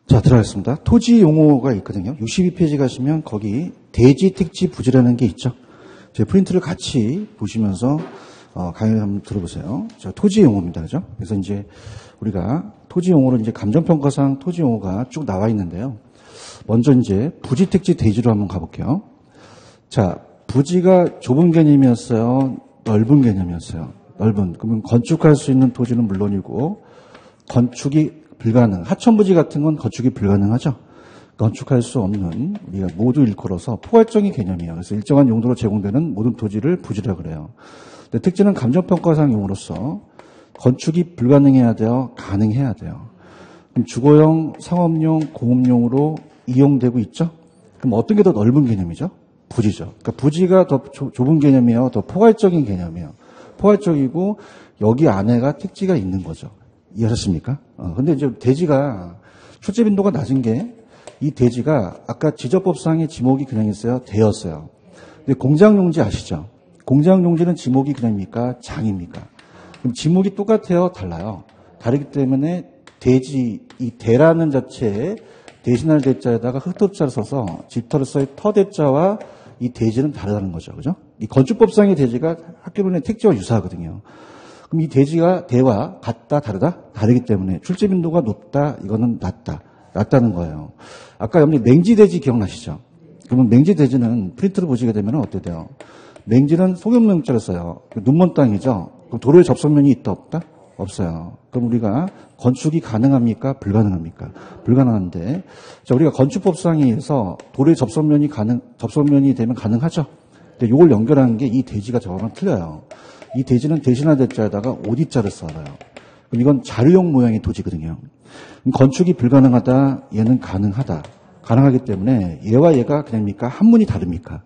자, 들어가겠습니다. 토지 용어가 있거든요. 62페이지 가시면 거기 대지, 택지, 부지라는 게 있죠. 제 프린트를 같이 보시면서 강의를 한번 들어보세요. 자, 토지 용어입니다. 그죠? 그래서 이제 우리가 토지 용어로 이제 감정평가상 토지 용어가 쭉 나와 있는데요. 먼저 이제 부지, 택지, 대지로 한번 가볼게요. 자, 부지가 좁은 개념이었어요? 넓은 개념이었어요? 넓은. 그러면 건축할 수 있는 토지는 물론이고 건축이 불가능. 하천부지 같은 건 건축이 불가능하죠. 건축할 수 없는 우리가 모두 일컬어서 포괄적인 개념이에요. 그래서 일정한 용도로 제공되는 모든 토지를 부지라 그래요. 근데 특징은 감정평가상 용어로서 건축이 불가능해야 돼요? 가능해야 돼요. 그럼 주거용, 상업용, 공업용으로 이용되고 있죠? 그럼 어떤 게 더 넓은 개념이죠? 부지죠. 그러니까 부지가 더 좁은 개념이에요? 더 포괄적인 개념이에요? 포괄적이고 여기 안에가 택지가 있는 거죠. 이해하셨습니까? 근데 이제 대지가 출제 빈도가 낮은 게 이 대지가 아까 지적법상의 지목이 그냥 있어요? 대였어요. 근데 공장용지 아시죠? 공장용지는 지목이 그냥입니까? 장입니까? 그럼 지목이 똑같아요? 달라요? 다르기 때문에 대지, 이 대라는 자체에 대신할 대자에다가 흑토자를 써서 집터를 써의 터대자와 이 대지는 다르다는 거죠. 그죠? 이 건축법상의 대지가 학교론의 택지와 유사하거든요. 그럼 이 대지가 대와 같다, 다르다? 다르기 때문에 출제 빈도가 높다, 이거는 낮다는 거예요. 아까 여러분이 맹지대지 기억나시죠? 그러면 맹지대지는 프린트를 보시게 되면 어떻게 돼요? 맹지는 소금명자를 써요. 눈먼 땅이죠? 그럼 도로에 접선면이 있다, 없다? 없어요. 그럼 우리가 건축이 가능합니까? 불가능합니까? 불가능한데, 자, 우리가 건축법상에 의해서 도로에 접선면이 되면 가능하죠? 근데 이걸 연결하는 게 이 대지가 저거랑 틀려요. 이 대지는 대신할 대자에다가 오디자를 써요. 그럼 이건 자료용 모양의 토지거든요. 그럼 건축이 불가능하다, 얘는 가능하다. 가능하기 때문에 얘와 얘가 그냥입니까? 한문이 다릅니까?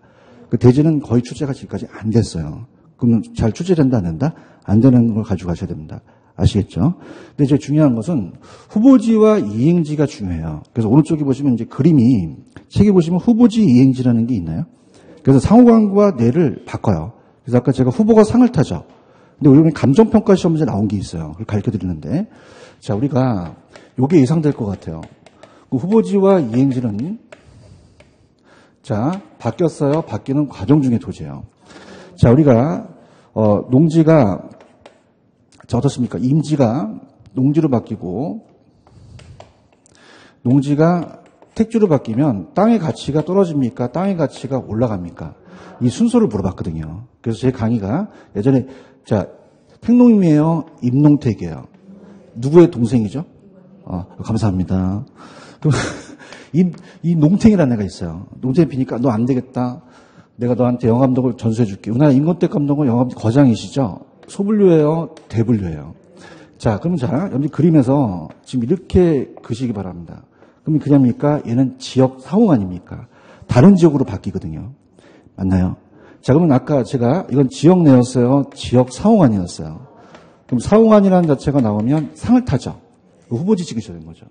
그 대지는 거의 출제가 지금까지 안 됐어요. 그러면 잘 출제된다, 안 된다? 안 되는 걸 가지고 가셔야 됩니다. 아시겠죠? 근데 이제 중요한 것은 후보지와 이행지가 중요해요. 그래서 오른쪽에 보시면 이제 그림이, 책에 보시면 후보지 이행지라는 게 있나요? 그래서 상호관과 뇌를 바꿔요. 그래서 아까 제가 후보가 상을 타죠. 근데 우리 감정평가 시험 문제 나온 게 있어요. 그걸 가르쳐 드리는데. 자, 우리가 요게 예상될 것 같아요. 그 후보지와 이행지는 자, 바뀌었어요. 바뀌는 과정 중의 토지예요. 자, 우리가 농지가 자, 어떻습니까? 임지가 농지로 바뀌고 농지가 택지로 바뀌면 땅의 가치가 떨어집니까? 땅의 가치가 올라갑니까? 이 순서를 물어봤거든요. 그래서 제 강의가 예전에 자, 택농임이에요? 임농택이에요? 누구의 동생이죠? 감사합니다. 그럼 이 농택이라는 애가 있어요. 농택이 비니까 너 안 되겠다. 내가 너한테 영감독을 전수해 줄게. 우리나라 임건택 감독은 영감독 거장이시죠? 소분류예요? 대분류예요? 자, 그러면 자, 여러분 그림에서 지금 이렇게 그시기 바랍니다. 그럼 그냥입니까? 얘는 지역 사홍 아닙니까? 다른 지역으로 바뀌거든요. 맞나요? 자, 그러면 아까 제가 이건 지역 내였어요? 지역 사홍안이었어요. 그럼 사홍안이라는 자체가 나오면 상을 타죠. 후보지 찍으셔야 되는 거죠.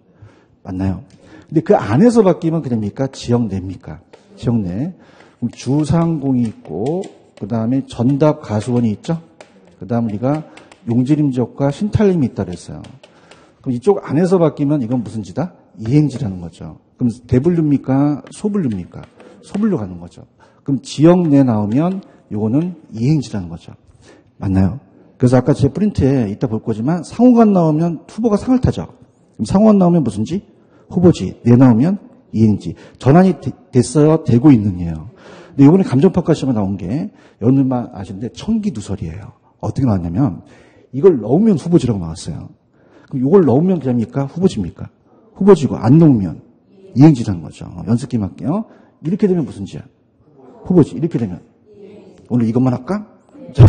맞나요? 근데 그 안에서 바뀌면 그냥입니까? 지역 내입니까? 지역 내. 그럼 주상공이 있고, 그 다음에 전답 가수원이 있죠? 그 다음 우리가 용지림 지역과 신탈림이 있다 그랬어요. 그럼 이쪽 안에서 바뀌면 이건 무슨 지다? 이행지라는 거죠. 그럼 대분류입니까? 소분류입니까? 소분류 가는 거죠. 그럼 지역 내 나오면 요거는 이행지라는 거죠. 맞나요? 그래서 아까 제 프린트에 이따 볼 거지만 상호간 나오면 후보가 상을 타죠. 그럼 상호간 나오면 무슨지? 후보지. 내 나오면 이행지. 전환이 됐어요? 되고 있는이에요. 근데 이번에 감정평가 시험에 나온 게 여러분들만 아시는데 청기누설이에요. 어떻게 나왔냐면 이걸 넣으면 후보지라고 나왔어요. 그럼 이걸 넣으면 그냥입니까? 후보지입니까? 후보지고 안 넣으면 이행지라는 거죠. 연습 게임 할게요. 이렇게 되면 무슨 지야? 후보지. 이렇게 되면 오늘 이것만 할까? 자,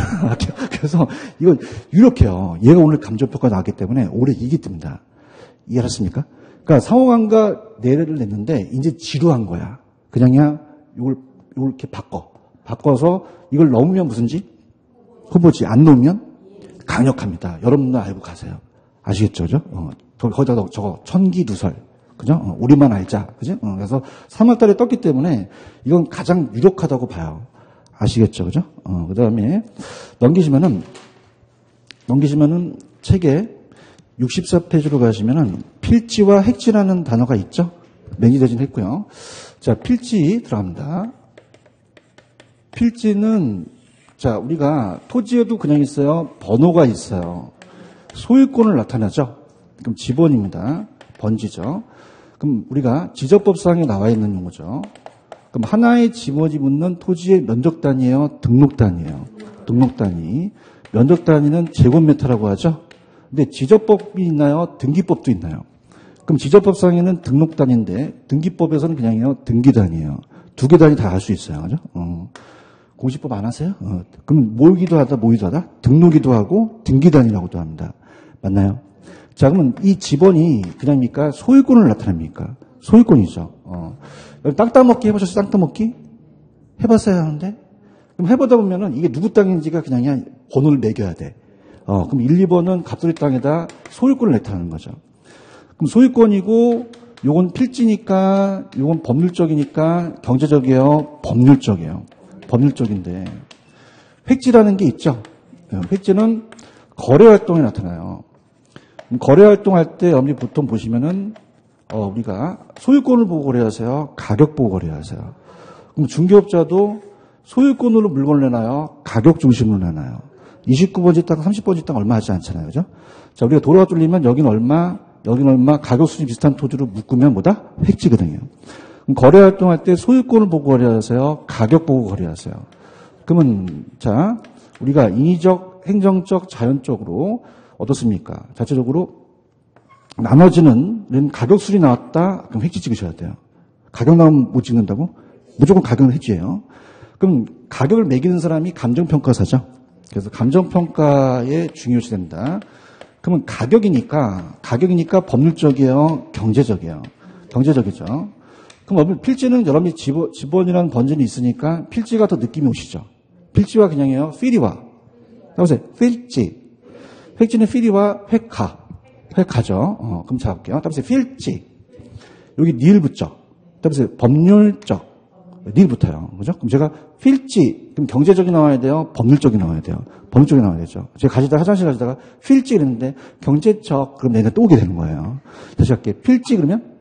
그래서 이건 이렇게요. 얘가 오늘 감정평가 나왔기 때문에 올해 이기 뜹니다. 이해하셨습니까? 그러니까 상호간과 내를 냈는데 이제 지루한 거야. 그냥이야 이걸 이렇게 바꿔서 이걸 넣으면 무슨지? 후보지. 안 넣으면 강력합니다. 여러분들 알고 가세요. 아시겠죠? 그죠? 거기다가 저거 천기누설. 그죠? 우리만 알자. 그죠? 그래서 3월 달에 떴기 때문에 이건 가장 유력하다고 봐요. 아시겠죠? 그죠? 그 다음에 넘기시면은 책에 64페이지로 가시면은 필지와 핵지라는 단어가 있죠? 매니저진 했고요. 자, 필지 들어갑니다. 필지는, 자, 우리가 토지에도 그냥 있어요. 번호가 있어요. 소유권을 나타내죠. 그럼 지번입니다. 번지죠. 그럼 우리가 지적법상에 나와 있는 용어죠. 그럼 하나의 지번이 묻는 토지의 면적 단위예요? 등록 단위예요? 등록 단위. 면적 단위는 제곱미터라고 하죠. 근데 지적법이 있나요? 등기법도 있나요? 그럼 지적법상에는 등록 단위인데 등기법에서는 그냥요 등기 단위예요. 두 개 단위 다 할 수 있어요. 그죠? 공시법 안 하세요? 그럼 모이기도 하다 모이기도 하다 등록이도 하고 등기 단위라고도 합니다. 맞나요? 자, 그러면 이 지번이 그냥입니까? 소유권을 나타냅니까? 소유권이죠. 땅 따먹기 해보셨어요? 땅 따먹기? 해봤어야 하는데? 그럼 해보다 보면은 이게 누구 땅인지가 그냥 번호를 매겨야 돼. 그럼 1, 2번은 갑돌이 땅에다 소유권을 나타내는 거죠. 그럼 소유권이고, 요건 필지니까, 요건 법률적이니까 경제적이에요? 법률적이에요. 법률적인데, 획지라는 게 있죠. 획지는 거래 활동에 나타나요. 거래 활동할 때 여러분이 보통 보시면은, 우리가 소유권을 보고 거래하세요? 가격 보고 거래하세요? 그럼 중개업자도 소유권으로 물건을 내나요? 가격 중심으로 내나요? 29번지 땅, 30번지 땅 얼마 하지 않잖아요. 그죠? 자, 우리가 도로가 뚫리면 여긴 얼마, 가격 수준이 비슷한 토지로 묶으면 뭐다? 획지거든요. 그럼 거래 활동할 때 소유권을 보고 거래하세요? 가격 보고 거래하세요? 그러면, 자, 우리가 인위적, 행정적, 자연적으로 어떻습니까? 자체적으로 나머지는 가격 수준이 나왔다? 그럼 획지 찍으셔야 돼요. 가격 나오면 못 찍는다고? 무조건 가격은 획지예요. 그럼 가격을 매기는 사람이 감정평가사죠. 그래서 감정평가에 중요시 된다. 그러면 가격이니까 법률적이에요? 경제적이에요? 경제적이죠. 그럼 필지는 여러분이 지번이라는 번지는 있으니까 필지가 더 느낌이 오시죠. 필지와 그냥이에요. 필이와. 보세요. 필지. 획지는 필이와 획가죠. 그럼 잡을게요. 보세요. 필지. 여기 닐 붙죠. 보세요. 법률적. 닐 붙어요. 그죠? 그럼 제가 필지, 그럼 경제적이 나와야 돼요? 법률적이 나와야 돼요? 법률적이 나와야 되죠. 제가 화장실 가시다가 필지 그랬는데 경제적, 그럼 내가 또 오게 되는 거예요. 다시 할게요. 필지 그러면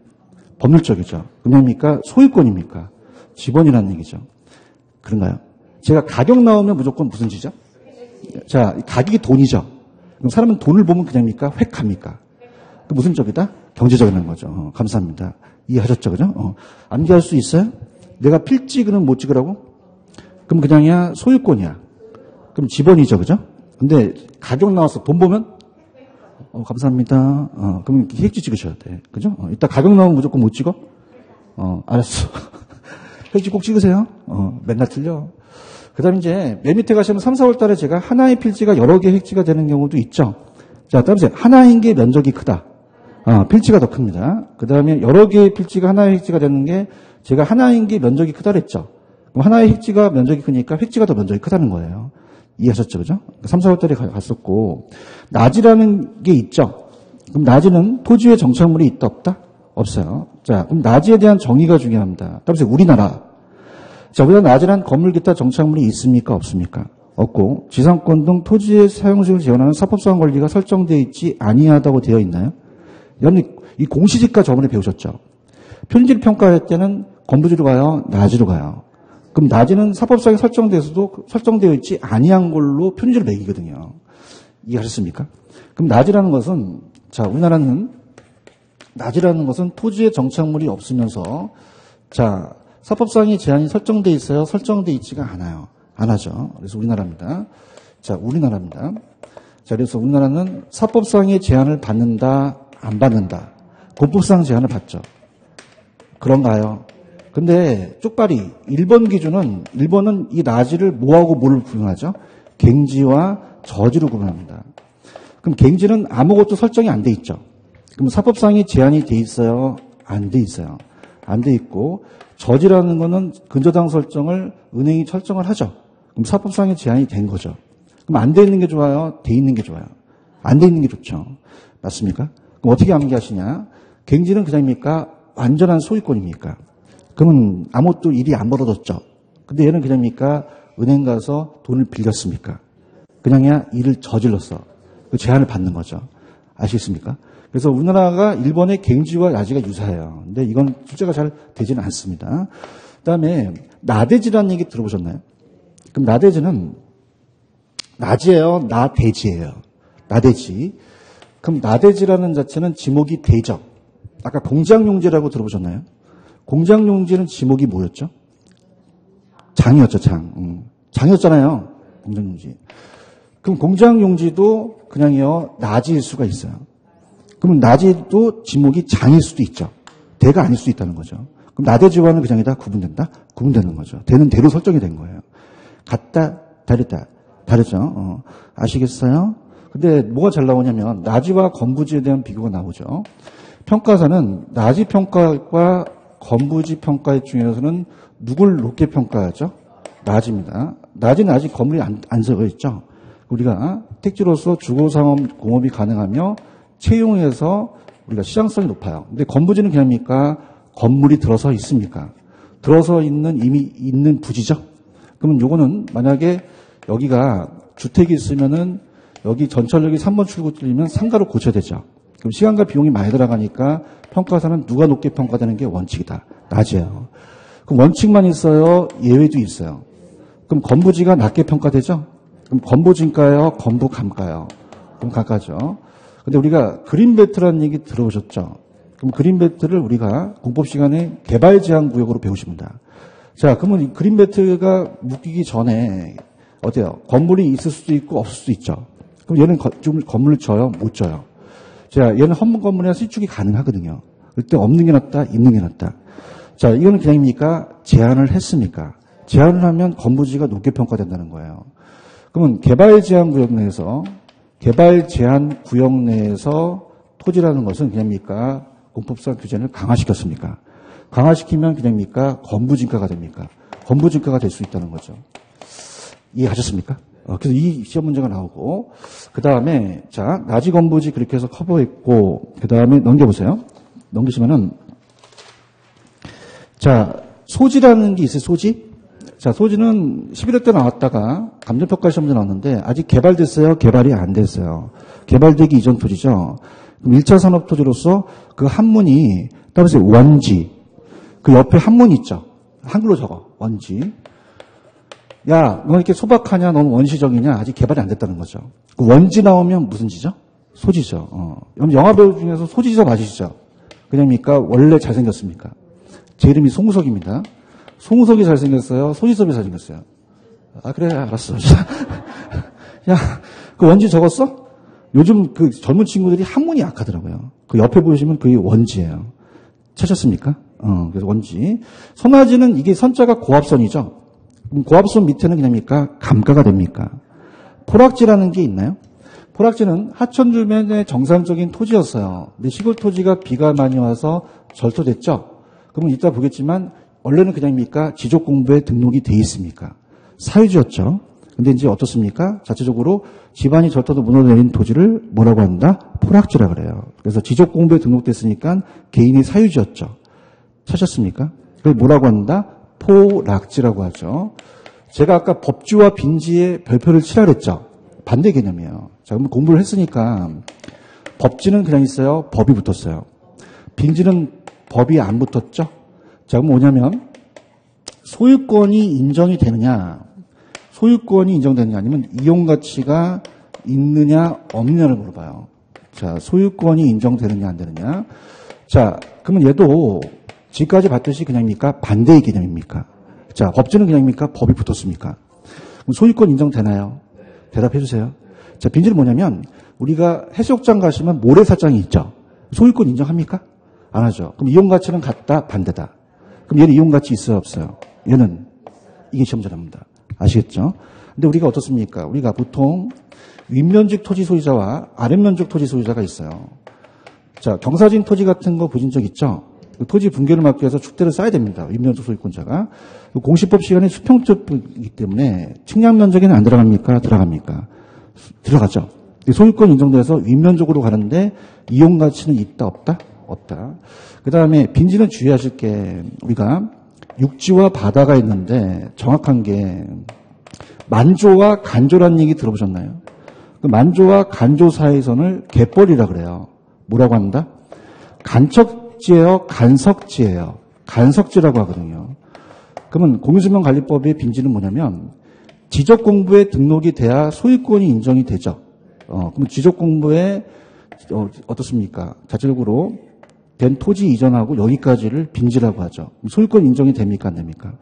법률적이죠. 그냥입니까? 소유권입니까? 지번이라는 얘기죠. 그런가요? 제가 가격 나오면 무조건 무슨 지죠? 자, 가격이 돈이죠. 그럼 사람은 돈을 보면 그냥입니까? 획합니까? 그 무슨 적이다? 경제적이라는 거죠. 감사합니다. 이해하셨죠? 그죠? 암기할 수 있어요? 내가 필지 그러면 못 찍으라고? 그럼 그냥이야 소유권이야. 그럼 지번이죠, 그죠? 근데 가격 나와서 돈 보면 감사합니다. 그럼 획지 찍으셔야 돼, 그죠? 이따 가격 나오면 무조건 못 찍어? 알았어. 획지 꼭 찍으세요. 맨날 틀려. 그다음 이제 맨 밑에 가시면 3, 4월 달에 제가 하나의 필지가 여러 개의 획지가 되는 경우도 있죠. 자, 다음 이제 하나인 게 면적이 크다. 필지가 더 큽니다. 그 다음에 여러 개의 필지가 하나의 획지가 되는 게 제가 하나인 게 면적이 크다 그랬죠. 그럼 하나의 획지가 면적이 크니까 획지가 더 면적이 크다는 거예요. 이해하셨죠? 그죠? 3, 4월 달에 갔었고, 낮이라는 게 있죠. 그럼 낮이는 토지에 정착물이 있다, 없다? 없어요. 자, 그럼 낮이에 대한 정의가 중요합니다. 따라서 우리나라. 자, 우리나라 낮이란 건물 기타 정착물이 있습니까? 없습니까? 없고, 지상권 등 토지의 사용식을 지원하는 사법상 권리가 설정되어 있지 아니하다고 되어 있나요? 여러분, 이 공시지가 저번에 배우셨죠? 표준지를 평가할 때는 건부지로 가요? 낮이로 가요? 그럼 낮이는 사법상에 설정돼서도 설정되어 있지 아니한 걸로 표준지를 매기거든요. 이해하셨습니까? 그럼 낮이라는 것은, 자, 우리나라는 낮이라는 것은 토지에 정착물이 없으면서, 자, 사법상의 제한이 설정되어 있어요? 설정되어 있지가 않아요. 안 하죠. 그래서 우리나라입니다. 자, 우리나라입니다. 자, 그래서 우리나라는 사법상의 제한을 받는다, 안 받는다. 공법상 제한을 받죠. 그런가요? 근데 쪽발이 1번 기준은 1번은 이 낮이를 뭐하고 뭐를 구분하죠? 갱지와 저지로 구분합니다. 그럼 갱지는 아무것도 설정이 안 돼 있죠. 그럼 사법상의 제한이 돼 있어요? 안 돼 있어요. 안 돼 있고 저지라는 거는 근저당 설정을 은행이 설정을 하죠. 그럼 사법상의 제한이 된 거죠. 그럼 안 돼 있는 게 좋아요? 돼 있는 게 좋아요? 안 돼 있는 게 좋죠. 맞습니까? 그럼 어떻게 암기하시냐? 갱지는 그냥입니까? 완전한 소유권입니까? 그러면 아무것도 일이 안 벌어졌죠. 근데 얘는 그냥입니까? 은행 가서 돈을 빌렸습니까? 그냥이야 일을 저질렀어. 그 제한을 받는 거죠. 아시겠습니까? 그래서 우리나라가 일본의 갱지와 야지가 유사해요. 근데 이건 출제가 잘 되지는 않습니다. 그다음에 나대지라는 얘기 들어보셨나요? 그럼 나대지는 나지예요, 나대지예요. 나대지. 그럼 나대지라는 자체는 지목이 대적. 아까 공장용지라고 들어보셨나요? 공장용지는 지목이 뭐였죠? 장이었죠, 장. 장이었잖아요. 공장용지. 그럼 공장용지도 그냥요, 나지일 수가 있어요. 그럼 나지도 지목이 장일 수도 있죠. 대가 아닐 수도 있다는 거죠. 그럼 나대지와는 그냥이 다 구분된다? 구분되는 거죠. 대는 대로 설정이 된 거예요. 같다, 다르다. 다르죠? 아시겠어요? 근데 뭐가 잘 나오냐면 나지와 건부지에 대한 비교가 나오죠. 평가사는 나지 평가와 건부지 평가 중에서는 누굴 높게 평가하죠? 나지입니다. 나지는 아직 건물이 안 서고 있죠. 우리가 택지로서 주거상업 공업이 가능하며 채용해서 우리가 시장성이 높아요. 근데 건부지는 그냥입니까? 건물이 들어서 있습니까? 들어서 있는 이미 있는 부지죠. 그러면 요거는 만약에 여기가 주택이 있으면은 여기 전철역이 3번 출구 뚫리면 상가로 고쳐야 되죠. 그럼 시간과 비용이 많이 들어가니까 평가사는 누가 높게 평가되는 게 원칙이다. 낮이에요. 그럼 원칙만 있어요? 예외도 있어요. 그럼 건부지가 낮게 평가되죠? 그럼 건부진가요? 건부감가요? 그럼 감가죠. 근데 우리가 그린벨트라는 얘기 들어보셨죠? 그럼 그린벨트를 우리가 공법 시간에 개발 제한 구역으로 배우십니다. 자, 그러면 이 그린벨트가 묶이기 전에 어때요? 건물이 있을 수도 있고 없을 수도 있죠. 그럼 얘는 좀 건물을 져요? 못 져요? 자, 얘는 헌문 건물이나 시축이 가능하거든요. 그때 없는 게 낫다, 있는 게 낫다. 자, 이거는 그냥입니까? 제한을 했습니까? 제한을 하면 건부지가 높게 평가된다는 거예요. 그러면 개발 제한 구역 내에서 토지라는 것은 그냥입니까? 공법상 규제를 강화시켰습니까? 강화시키면 그냥입니까? 건부진가가 됩니까? 건부진가가 될 수 있다는 거죠. 이해하셨습니까? 그래서 이 시험 문제가 나오고, 그 다음에, 자, 나지 건부지 그렇게 해서 커버했고, 그 다음에 넘겨보세요. 넘기시면은, 자, 소지라는 게 있어요, 소지? 자, 소지는 11회 때 나왔다가 감정평가 시험 문제 나왔는데, 아직 개발됐어요? 개발이 안 됐어요. 개발되기 이전 토지죠. 그럼 1차 산업토지로서 그 한문이, 따라서 원지, 그 옆에 한문 있죠. 한글로 적어, 원지. 야, 너 이렇게 소박하냐? 넌 원시적이냐? 아직 개발이 안 됐다는 거죠. 그 원지 나오면 무슨 지죠? 소지죠. 여러분 영화배우 중에서 소지저 맞으시죠? 그냥입니까? 원래 잘생겼습니까? 제 이름이 송우석입니다. 송우석이 잘생겼어요? 소지섭이 잘생겼어요? 아, 그래, 알았어. 야, 그 원지 적었어? 요즘 그 젊은 친구들이 한문이 약하더라고요. 그 옆에 보시면 그게 원지예요. 찾았습니까? 그래서 원지. 선화지는 이게 선자가 고합선이죠. 그럼 고합선 밑에는 그냥입니까? 감가가 됩니까? 포락지라는 게 있나요? 포락지는 하천 주변의 정상적인 토지였어요. 근데 시골 토지가 비가 많이 와서 절토됐죠? 그러면 이따 보겠지만 원래는 그냥입니까? 지적 공부에 등록이 돼 있습니까? 사유지였죠. 근데 이제 어떻습니까? 자체적으로 집안이 절토도 무너내린 토지를 뭐라고 한다? 포락지라 그래요. 그래서 지적 공부에 등록됐으니까 개인의 사유지였죠. 찾았습니까? 그걸 뭐라고 한다? 포락지라고 하죠. 제가 아까 법지와 빈지의 별표를 치라 그랬죠. 반대 개념이에요. 자, 그럼 공부를 했으니까 법지는 그냥 있어요. 법이 붙었어요. 빈지는 법이 안 붙었죠. 자, 그럼 뭐냐면 소유권이 인정이 되느냐, 소유권이 인정되느냐 아니면 이용가치가 있느냐 없느냐를 물어봐요. 자, 소유권이 인정되느냐 안 되느냐. 자, 그러면 얘도 지금까지 봤듯이 그냥입니까? 반대의 개념입니까? 자, 법지는 그냥입니까? 법이 붙었습니까? 그럼 소유권 인정되나요? 대답해 주세요. 자, 빈지는 뭐냐면 우리가 해수욕장 가시면 모래사장이 있죠. 소유권 인정합니까? 안 하죠. 그럼 이용가치는 같다, 반대다. 그럼 얘는 이용가치 있어요, 없어요? 얘는 이게 시험 전합니다. 아시겠죠? 근데 우리가 어떻습니까? 우리가 보통 윗면적 토지 소유자와 아랫면적 토지 소유자가 있어요. 자, 경사진 토지 같은 거 보신 적 있죠? 그 토지 붕괴를 막기 위해서 축대를 쌓아야 됩니다. 윗면적 소유권자가. 공시법 시간에 수평적이기 때문에 측량 면적에는 안 들어갑니까? 들어갑니까? 들어가죠. 소유권 인정돼서 윗면적으로 가는데 이용 가치는 있다 없다? 없다. 그 다음에 빈지는 주의하실 게 우리가 육지와 바다가 있는데 정확한 게 만조와 간조라는 얘기 들어보셨나요? 그 만조와 간조 사이선을 갯벌이라 그래요. 뭐라고 한다? 간척지예요, 간석지예요. 간석지라고 하거든요. 그러면 공유수명관리법의 빈지는 뭐냐면 지적공부에 등록이 돼야 소유권이 인정이 되죠. 그럼 지적공부에 어떻습니까? 자체적으로 된 토지 이전하고 여기까지를 빈지라고 하죠. 소유권 인정이 됩니까? 안 됩니까?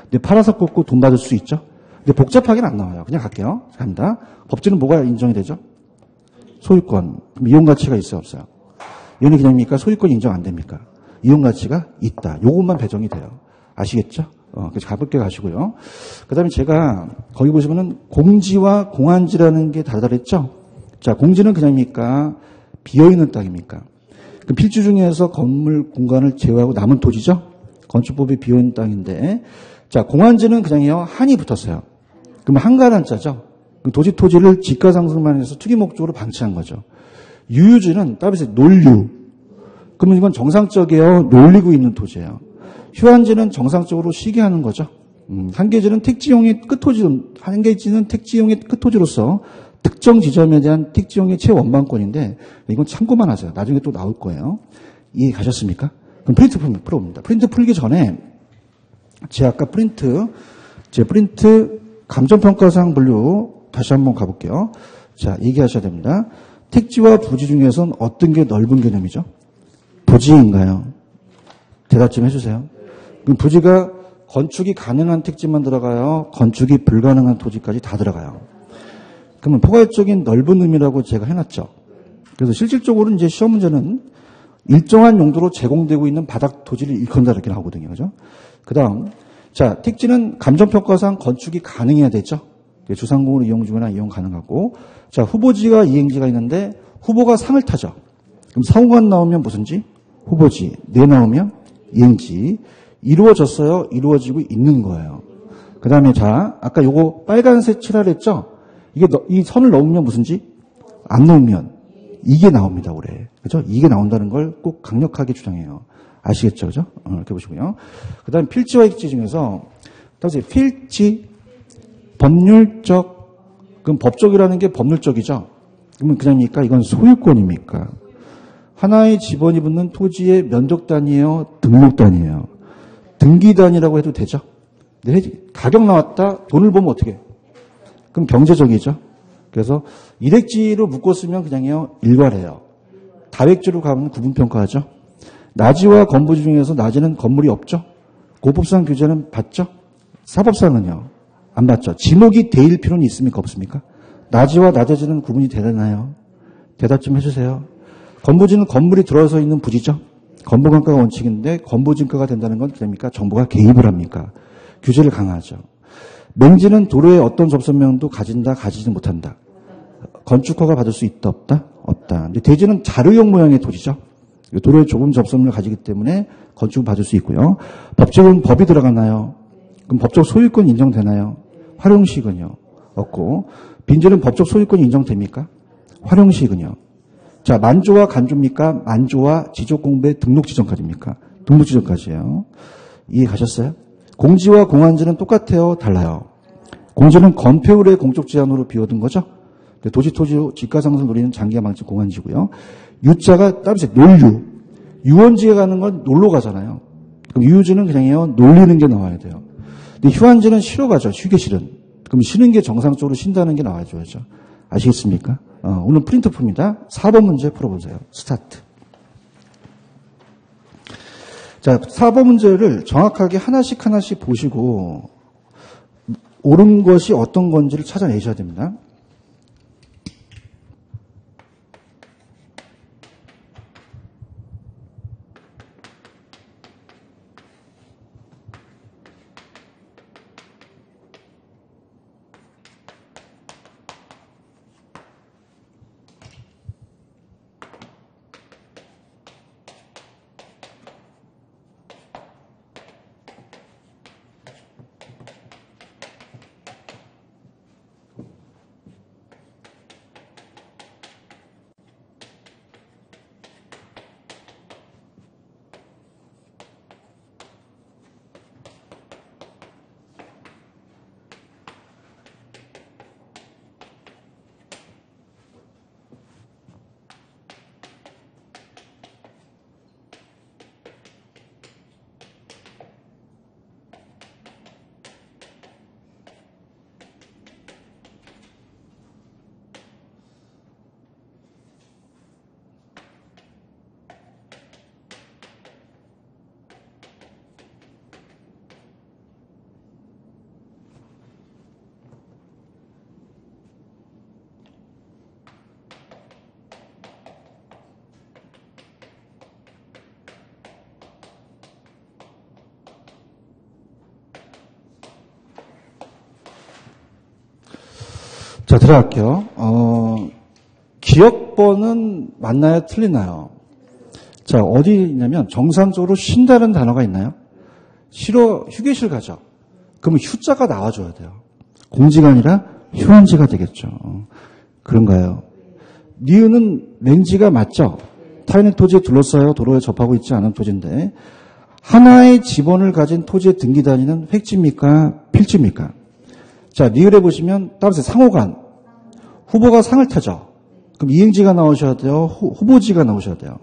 근데 팔아서 꽂고 돈 받을 수 있죠? 근데 복잡하게는 안 나와요. 그냥 갈게요. 갑니다. 법지는 뭐가 인정이 되죠? 소유권. 그럼 이용 가치가 있어요? 없어요? 얘는 그냥입니까? 소유권 인정 안 됩니까? 이용 가치가 있다. 요것만 배정이 돼요. 아시겠죠? 그래서 가볍게 가시고요. 그 다음에 제가 거기 보시면은 공지와 공안지라는 게 다르다 그랬죠? 자, 공지는 그냥입니까? 비어있는 땅입니까? 그 필지 중에서 건물 공간을 제외하고 남은 토지죠? 건축법이 비어있는 땅인데, 자, 공안지는 그냥요, 한이 붙었어요. 그럼 한가란 자죠? 도지 토지를 지가상승만 해서 투기 목적으로 방치한 거죠. 유유지는 따라서 논류. 그러면 이건 정상적이에요? 놀리고 있는 토지예요. 휴안지는 정상적으로 쉬게 하는 거죠. 한계지는 택지용의 끝토지로서 특정 지점에 대한 택지용의 최원방권인데 이건 참고만 하세요. 나중에 또 나올 거예요. 이해 가셨습니까? 그럼 프린트 풀어봅니다. 프린트 풀기 전에 제가 아까 제 프린트 감정평가상 분류 다시 한번 가볼게요. 자, 얘기하셔야 됩니다. 택지와 부지 중에서는 어떤 게 넓은 개념이죠? 부지인가요? 대답 좀 해주세요. 그럼 부지가 건축이 가능한 택지만 들어가요? 건축이 불가능한 토지까지 다 들어가요. 그러면 포괄적인 넓은 의미라고 제가 해놨죠. 그래서 실질적으로 이제 시험 문제는 일정한 용도로 제공되고 있는 바닥 토지를 일컫는다 이렇게 나오거든요. 그죠? 그 다음, 자, 택지는 감정평가상 건축이 가능해야 되죠. 주상공으로 이용 중이나 이용 가능하고, 자, 후보지가 이행지가 있는데 후보가 상을 타죠. 그럼 상호간 나오면 무슨지? 후보지. 네 나오면 이행지. 이루어졌어요? 이루어지고 있는 거예요. 그 다음에 자, 아까 요거 빨간색 칠하랬죠? 이 선을 넣으면 무슨지? 안 넣으면 이게 나옵니다, 올해. 그죠? 이게 나온다는 걸 꼭 강력하게 주장해요. 아시겠죠? 그죠? 이렇게 보시고요. 그 다음에 필지와 익지 중에서, 다시 필지, 법률적, 그럼 법적이라는 게 법률적이죠? 그러면 그냥입니까? 이건 소유권입니까? 하나의 지번이 붙는 토지의 면적 단위예요? 등록 단위예요? 등기 단위라고 해도 되죠? 가격 나왔다? 돈을 보면 어떻게? 그럼 경제적이죠? 그래서 일획지로 묶었으면 그냥요, 일괄해요. 다획지로 가면 구분평가하죠? 나지와 건부지 중에서 나지는 건물이 없죠? 고법상 규제는 받죠? 사법상은요? 안 받죠? 지목이 대일 필요는 있습니까? 없습니까? 나지와 나대지는 구분이 되나요? 대답 좀 해주세요. 건부지는 건물이 들어서 있는 부지죠? 건보감가가 원칙인데 건보증가가 된다는 건 그럽니까? 정부가 개입을 합니까? 규제를 강화하죠. 맹지는 도로에 어떤 접선명도 가진다, 가지지 못한다. 건축허가 받을 수 있다, 없다? 없다. 근데 대지는 자료형 모양의 토지죠. 도로에 좁은 접선을 가지기 때문에 건축을 받을 수 있고요. 법적은 법이 들어가나요? 그럼 법적 소유권 인정되나요? 활용시익은요? 없고. 빈지는 법적 소유권 인정됩니까? 활용시익은요? 자, 만조와 간조입니까? 만조와 지적공부의 등록 지정까지입니까? 등록 지정까지예요. 이해 가셨어요? 공지와 공안지는 똑같아요? 달라요? 공지는 건폐율의 공적 제한으로 비워둔 거죠? 도지, 토지, 지가상승 노리는 장기가 망친 공안지고요. 유자가 따로 있어요. 논류. 유원지에 가는 건 놀러 가잖아요. 그럼 유유지는 그냥요, 놀리는 게 나와야 돼요. 근데 휴안지는 쉬러 가죠. 쉬기 싫은. 그럼 쉬는 게 정상적으로 쉰다는 게 나와줘야죠. 아시겠습니까? 오늘 프린트 풉니다. 4번 문제 풀어보세요. 스타트. 자, 4번 문제를 정확하게 하나씩 보시고 옳은 것이 어떤 건지를 찾아내셔야 됩니다. 자, 들어갈게요. 기억번은 맞나요? 틀리나요? 자, 어디 있냐면 정상적으로 쉰다는 단어가 있나요? 쉬러 휴게실 가죠. 그러면 휴자가 나와줘야 돼요. 공지가 아니라 휴원지가 되겠죠. 그런가요? 니은은 렌지가 맞죠? 타인의 토지에 둘러싸여 도로에 접하고 있지 않은 토지인데 하나의 지번을 가진 토지의 등기 단위는 획지입니까? 필지입니까? 자, 니을에 보시면 따라서 상호간 후보가 상을 타죠. 그럼 이행지가 나오셔야 돼요. 후보지가 나오셔야 돼요.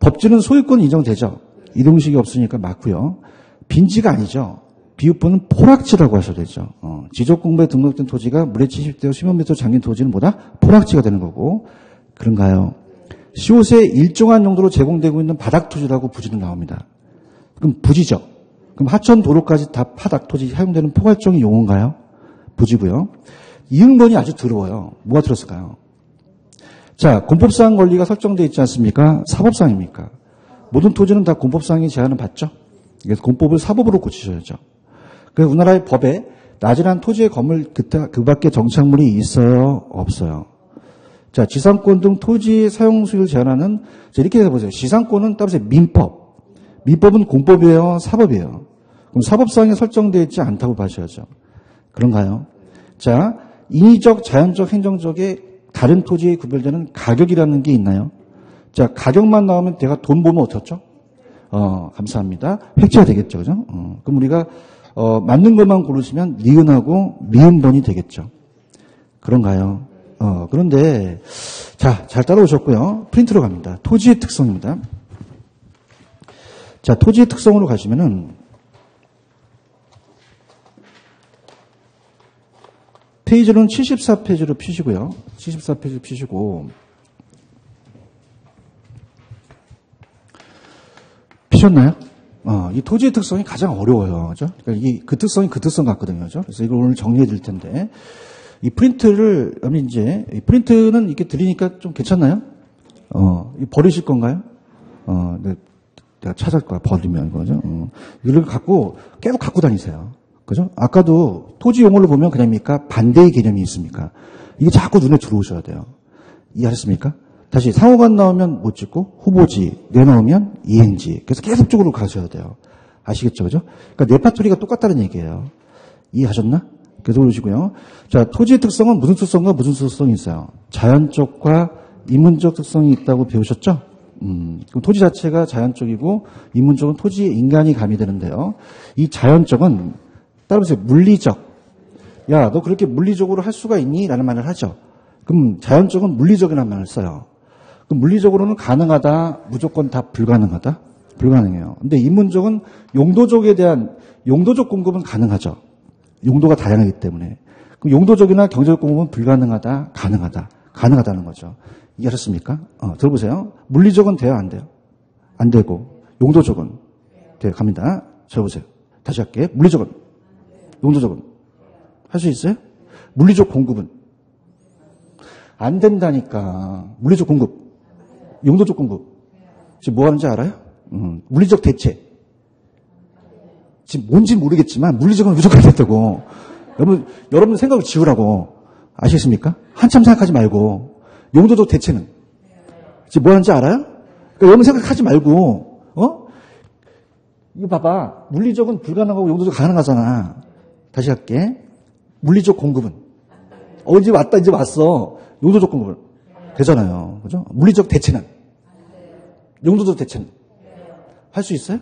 법지는 소유권 인정되죠. 이동식이 없으니까 맞고요. 빈지가 아니죠. 비읍번은 포락지라고 하셔야 되죠. 지적공부에 등록된 토지가 물에 70대와 10몇 m 잠긴 토지는 뭐다? 포락지가 되는 거고. 그런가요? 시옷에 일정한 용도로 제공되고 있는 바닥토지라고 부지는 나옵니다. 그럼 부지죠. 그럼 하천 도로까지 다 바닥토지 사용되는 포괄적인 용어인가요? 부지고요. 이응번이 아주 더러워요. 뭐가 들었을까요? 자, 공법상 권리가 설정되어 있지 않습니까? 사법상입니까? 모든 토지는 다 공법상의 제한을 받죠. 그래서 공법을 사법으로 고치셔야죠. 그래서 우리나라의 법에 나질한 토지의 건물 그 밖에 정착물이 있어요? 없어요? 자, 지상권 등 토지 사용 수익을 제한하는, 자, 이렇게 해보세요. 지상권은 따라서 민법. 민법은 공법이에요? 사법이에요? 그럼 사법상에 설정되어 있지 않다고 봐셔야죠. 그런가요? 자, 인위적, 자연적, 행정적의 다른 토지에 구별되는 가격이라는 게 있나요? 자, 가격만 나오면 내가 돈 보면 어떻죠? 감사합니다. 획지가 되겠죠. 그죠? 그럼 우리가, 맞는 것만 고르시면 니은하고 미음번이 되겠죠. 그런가요? 그런데, 자, 잘 따라오셨고요. 프린트로 갑니다. 토지의 특성입니다. 자, 토지의 특성으로 가시면은, 페이지로는 74페이지로 피시고요. 74페이지로 피시고, 피셨나요? 이 토지의 특성이 가장 어려워요. 그죠? 그러니까 그 특성이 그 특성 같거든요. 그죠? 그래서 이걸 오늘 정리해 드릴 텐데, 이 프린트를, 이제, 이 프린트는 이렇게 드리니까 좀 괜찮나요? 버리실 건가요? 내가 찾을 거야. 버리면, 그죠? 이걸 갖고, 계속 갖고 다니세요. 그죠? 아까도 토지 용어를 보면 그냥입니까? 반대의 개념이 있습니까? 이게 자꾸 눈에 들어오셔야 돼요. 이해하셨습니까? 다시 상호간 나오면 못 찍고 후보지, 내 나오면 이행지. 그래서 계속적으로 가셔야 돼요. 아시겠죠? 그죠? 그러니까 레파토리가 똑같다는 얘기예요. 이해하셨나? 계속 그러시고요. 자, 토지의 특성은 무슨 특성과 무슨 특성이 있어요? 자연적과 인문적 특성이 있다고 배우셨죠? 그럼 토지 자체가 자연적이고 인문적은 토지에 인간이 가미되는데요. 이 자연적은 따라보세요. 물리적. 야, 너 그렇게 물리적으로 할 수가 있니? 라는 말을 하죠. 그럼 자연적은 물리적이라는 말을 써요. 그럼 물리적으로는 가능하다, 무조건 다 불가능하다? 불가능해요. 근데 인문적은 용도적에 대한, 용도적 공급은 가능하죠. 용도가 다양하기 때문에. 그럼 용도적이나 경제적 공급은 불가능하다, 가능하다. 가능하다는 거죠. 이해하셨습니까? 들어보세요. 물리적은 돼요, 안 돼요? 안 되고. 용도적은 돼요. 갑니다. 적어보세요. 다시 할게요. 물리적은. 용도적은 할 수 있어요? 물리적 공급은 안 된다니까. 물리적 공급, 용도적 공급. 지금 뭐 하는지 알아요? 물리적 대체. 지금 뭔지 모르겠지만 물리적은 무조건 된다고. 여러분 생각을 지우라고. 아시겠습니까? 한참 생각하지 말고. 용도적 대체는 지금 뭐 하는지 알아요? 그러니까 여러분 생각하지 말고. 이거 봐봐. 물리적은 불가능하고 용도적 가능하잖아. 다시 할게. 물리적 공급은 이제 왔다, 이제 왔어. 용도적 공급은 되잖아요. 그죠? 물리적 대체는, 용도적 대체는 할 수 있어요?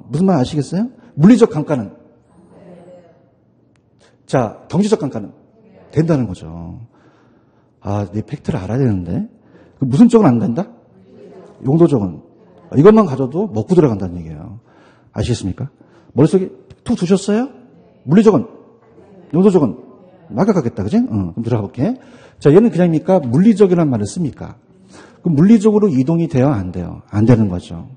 무슨 말 아시겠어요? 물리적 감가는, 자, 경제적 감가는 된다는 거죠. 내 팩트를 알아야 되는데. 무슨 쪽은 안 된다? 용도적은. 이것만 가져도 먹고 들어간다는 얘기예요. 아시겠습니까? 머릿속에 툭 두셨어요? 물리적은, 용도적은 막아가겠다, 그지? 그럼 들어가 볼게. 자, 얘는 그냥입니까? 물리적이라는 말을 씁니까? 그럼 물리적으로 이동이 돼요? 안 돼요? 안 되는 거죠.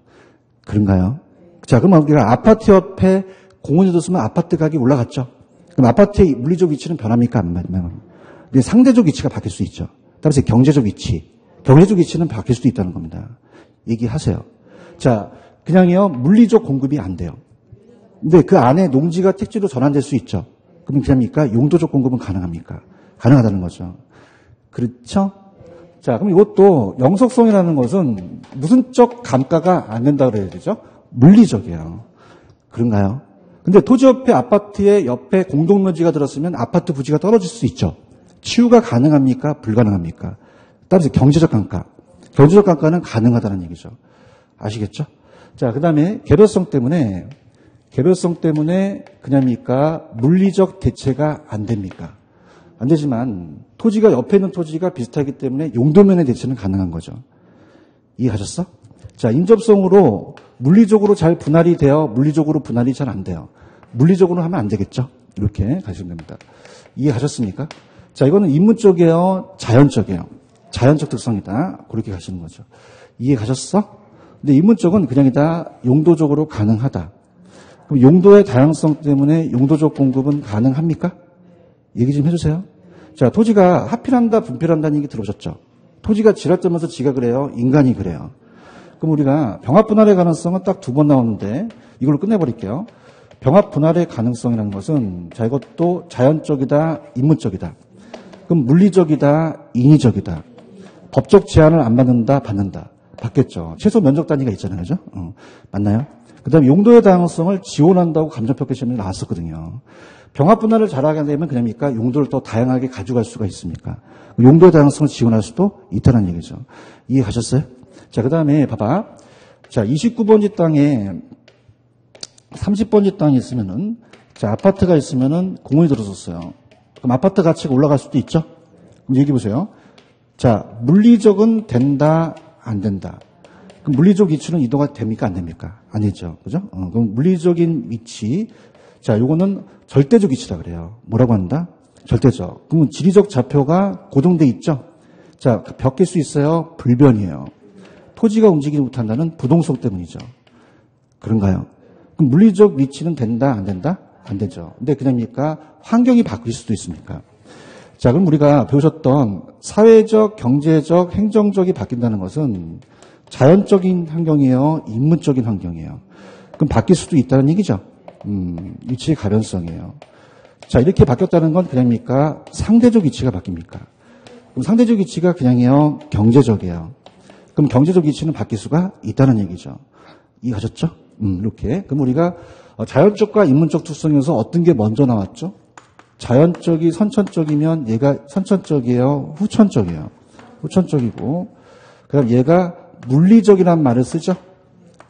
그런가요? 자, 그럼 우리가 아파트 옆에 공원이 뒀으면 아파트 가격이 올라갔죠? 그럼 아파트의 물리적 위치는 변합니까? 안 변합니까? 근데 상대적 위치가 바뀔 수 있죠. 따라서 경제적 위치, 경제적 위치는 바뀔 수도 있다는 겁니다. 얘기하세요. 자, 그냥요, 물리적 공급이 안 돼요. 근데 그 안에 농지가 택지로 전환될 수 있죠. 그럼 그냥입니까? 용도적 공급은 가능합니까? 가능하다는 거죠. 그렇죠? 자, 그럼 이것도 영속성이라는 것은 무슨적 감가가 안 된다 그래야 되죠? 물리적이에요. 그런가요? 근데 토지 옆에 아파트의 옆에 공동묘지가 들었으면 아파트 부지가 떨어질 수 있죠. 치유가 가능합니까? 불가능합니까? 따라서 경제적 감가. 경제적 감가는 가능하다는 얘기죠. 아시겠죠? 자, 그 다음에 개별성 때문에 그냥입니까? 물리적 대체가 안 됩니까? 안 되지만 토지가 옆에 있는 토지가 비슷하기 때문에 용도면의 대체는 가능한 거죠. 이해하셨어? 자, 인접성으로 물리적으로 잘 분할이 돼요. 물리적으로 분할이 잘 안 돼요. 물리적으로 하면 안 되겠죠? 이렇게 가시면 됩니다. 이해하셨습니까? 자, 이거는 인문적이에요? 자연적이에요? 자연적 특성이다. 그렇게 가시는 거죠. 이해가셨어? 근데 인문적은 그냥이다. 용도적으로 가능하다. 그럼 용도의 다양성 때문에 용도적 공급은 가능합니까? 얘기 좀 해주세요. 자, 토지가 하필한다, 분필한다는 얘기 들어보셨죠? 토지가 지랄점에서 지가 그래요? 인간이 그래요? 그럼 우리가 병합 분할의 가능성은 딱 2번 나오는데 이걸로 끝내버릴게요. 병합 분할의 가능성이라는 것은 자, 이것도 자연적이다, 인문적이다. 그럼 물리적이다, 인위적이다. 법적 제한을 안 받는다, 받는다. 받겠죠. 최소 면적 단위가 있잖아요. 그죠? 맞나요? 그 다음에 용도의 다양성을 지원한다고 감정평가 시험에 나왔었거든요. 병합 분할을 잘하게 되면 그냥입니까? 용도를 더 다양하게 가져갈 수가 있습니까? 용도의 다양성을 지원할 수도 있다는 얘기죠. 이해가셨어요? 자, 그 다음에 봐봐. 자, 29번지 땅에 30번지 땅이 있으면은, 자, 아파트가 있으면은 공원이 들어섰어요. 그럼 아파트 가치가 올라갈 수도 있죠? 그럼 얘기해 보세요. 자, 물리적은 된다, 안 된다. 그럼 물리적 위치는 이동가 됩니까, 안 됩니까? 아니죠. 그죠? 그럼 물리적인 위치. 자, 요거는 절대적 위치다 그래요. 뭐라고 한다? 절대적. 그러면 지리적 좌표가 고정돼 있죠? 자, 벽일 수 있어요? 불변이에요. 토지가 움직이지 못한다는 부동성 때문이죠. 그런가요? 그럼 물리적 위치는 된다, 안 된다? 안 되죠. 근데 그냥입니까? 환경이 바뀔 수도 있습니까? 자, 그럼 우리가 배우셨던 사회적, 경제적, 행정적이 바뀐다는 것은 자연적인 환경이에요? 인문적인 환경이에요? 그럼 바뀔 수도 있다는 얘기죠. 위치의 가변성이에요. 자, 이렇게 바뀌었다는 건 그냥입니까? 상대적 위치가 바뀝니까? 그럼 상대적 위치가 그냥이요? 경제적이에요. 그럼 경제적 위치는 바뀔 수가 있다는 얘기죠. 이해하셨죠? 이렇게. 그럼 우리가 자연적과 인문적 특성에서 어떤 게 먼저 나왔죠? 자연적이 선천적이면 얘가 선천적이에요? 후천적이에요? 후천적이고, 그 다음 얘가 물리적이란 말을 쓰죠?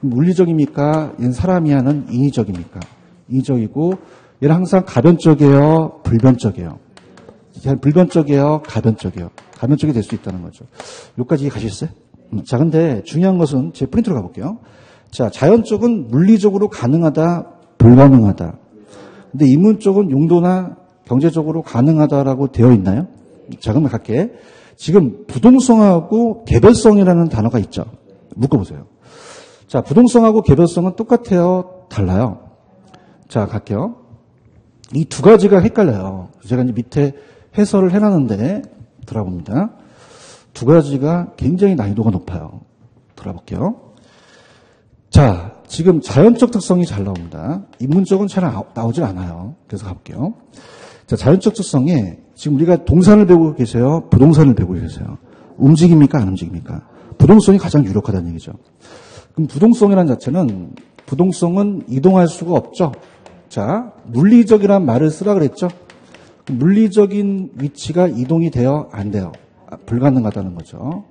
물리적입니까? 얘는 사람이 하는 인위적입니까? 인위적이고, 얘는 항상 가변적이에요? 불변적이에요? 불변적이에요? 가변적이에요? 가변적이 될 수 있다는 거죠. 여기까지 가시겠어요? 자, 근데 중요한 것은 제 프린트로 가볼게요. 자, 자연적은 물리적으로 가능하다, 불가능하다. 근데 인문적은 용도나 경제적으로 가능하다라고 되어 있나요? 자, 그러면 갈게. 지금 부동성하고 개별성이라는 단어가 있죠. 묶어보세요. 자, 부동성하고 개별성은 똑같아요? 달라요? 자, 갈게요. 이 두 가지가 헷갈려요. 제가 이제 밑에 해설을 해놨는데, 들어봅니다. 두 가지가 굉장히 난이도가 높아요. 들어볼게요. 자, 지금 자연적 특성이 잘 나옵니다. 인문적은 잘 나오질 않아요. 그래서 가볼게요. 자, 자연적 특성에 지금 우리가 동산을 배우고 계세요? 부동산을 배우고 계세요? 움직입니까? 안 움직입니까? 부동성이 가장 유력하다는 얘기죠. 그럼 부동성이라는 자체는 부동성은 이동할 수가 없죠. 자, 물리적이란 말을 쓰라 그랬죠. 물리적인 위치가 이동이 돼요? 안 돼요? 불가능하다는 거죠.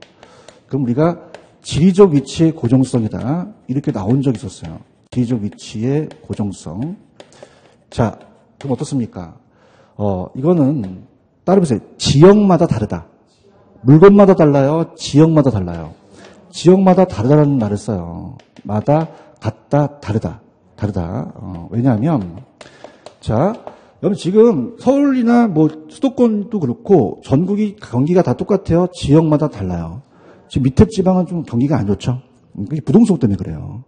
그럼 우리가 지리적 위치의 고정성이다. 이렇게 나온 적이 있었어요. 지리적 위치의 고정성. 자, 그럼 어떻습니까? 이거는 따라보세요. 지역마다 다르다. 물건마다 달라요? 지역마다 달라요? 지역마다 다르다는 말을 써요. 마다, 같다, 다르다. 다르다. 왜냐하면, 자, 여러분 지금 서울이나 뭐 수도권도 그렇고 전국이 경기가 다 똑같아요. 지역마다 달라요. 지금 밑에 지방은 좀 경기가 안 좋죠. 그게 부동성 때문에 그래요.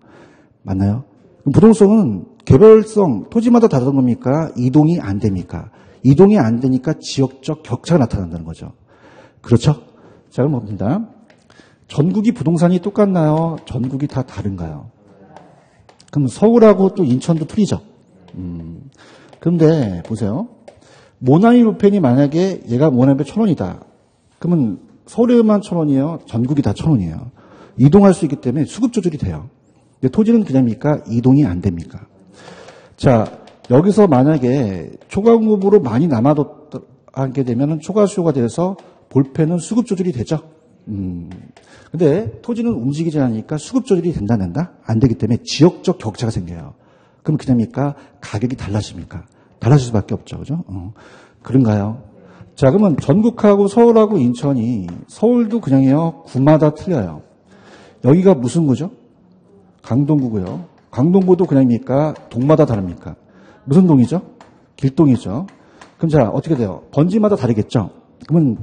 맞나요? 부동성은 개별성, 토지마다 다르던 겁니까? 이동이 안 됩니까? 이동이 안 되니까 지역적 격차가 나타난다는 거죠. 그렇죠? 자, 그럼 봅니다. 전국이 부동산이 똑같나요? 전국이 다 다른가요? 그럼 서울하고 또 인천도 틀리죠? 그런데 보세요. 모나미 부펜이 만약에 얘가 모나미에 1,000원이다. 그러면 서울에만 1,000원이에요. 전국이 다 1,000원이에요. 이동할 수 있기 때문에 수급 조절이 돼요. 근데 토지는 그냥입니까? 이동이 안 됩니까? 자, 여기서 만약에 초과 공급으로 많이 남아하게 되면 초과 수요가 돼서 볼펜은 수급 조절이 되죠. 근데 토지는 움직이지 않으니까 수급 조절이 된다, 안 된다? 안 되기 때문에 지역적 격차가 생겨요. 그럼 그냥입니까? 가격이 달라집니까? 달라질 수밖에 없죠. 그죠? 그런가요? 자, 그러면 전국하고 서울하고 인천이, 서울도 그냥이요. 구마다 틀려요. 여기가 무슨 구죠? 강동구고요. 강동구도 그냥입니까? 동마다 다릅니까? 무슨 동이죠? 길동이죠. 그럼 자, 어떻게 돼요? 번지마다 다르겠죠? 그러면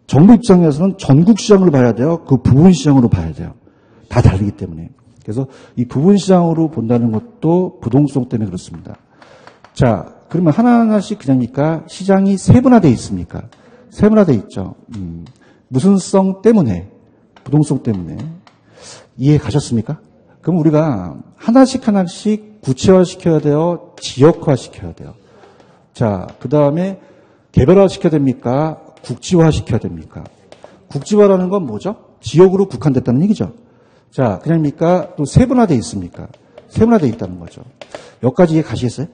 정부 입장에서는 전국 시장으로 봐야 돼요? 그 부분 시장으로 봐야 돼요? 다 다르기 때문에. 그래서 이 부분 시장으로 본다는 것도 부동성 때문에 그렇습니다. 자, 그러면 하나하나씩 그냥입니까? 시장이 세분화되어 있습니까? 세분화되어 있죠. 무슨 성 때문에? 부동성 때문에. 이해 가셨습니까? 그럼 우리가 하나씩 구체화시켜야 돼요? 지역화시켜야 돼요? 자, 그 다음에 개별화시켜야 됩니까? 국지화시켜야 됩니까? 국지화라는 건 뭐죠? 지역으로 국한됐다는 얘기죠. 자, 그냥입니까? 또 세분화되어 있습니까? 세분화되어 있다는 거죠. 여기까지 이해 가시겠어요?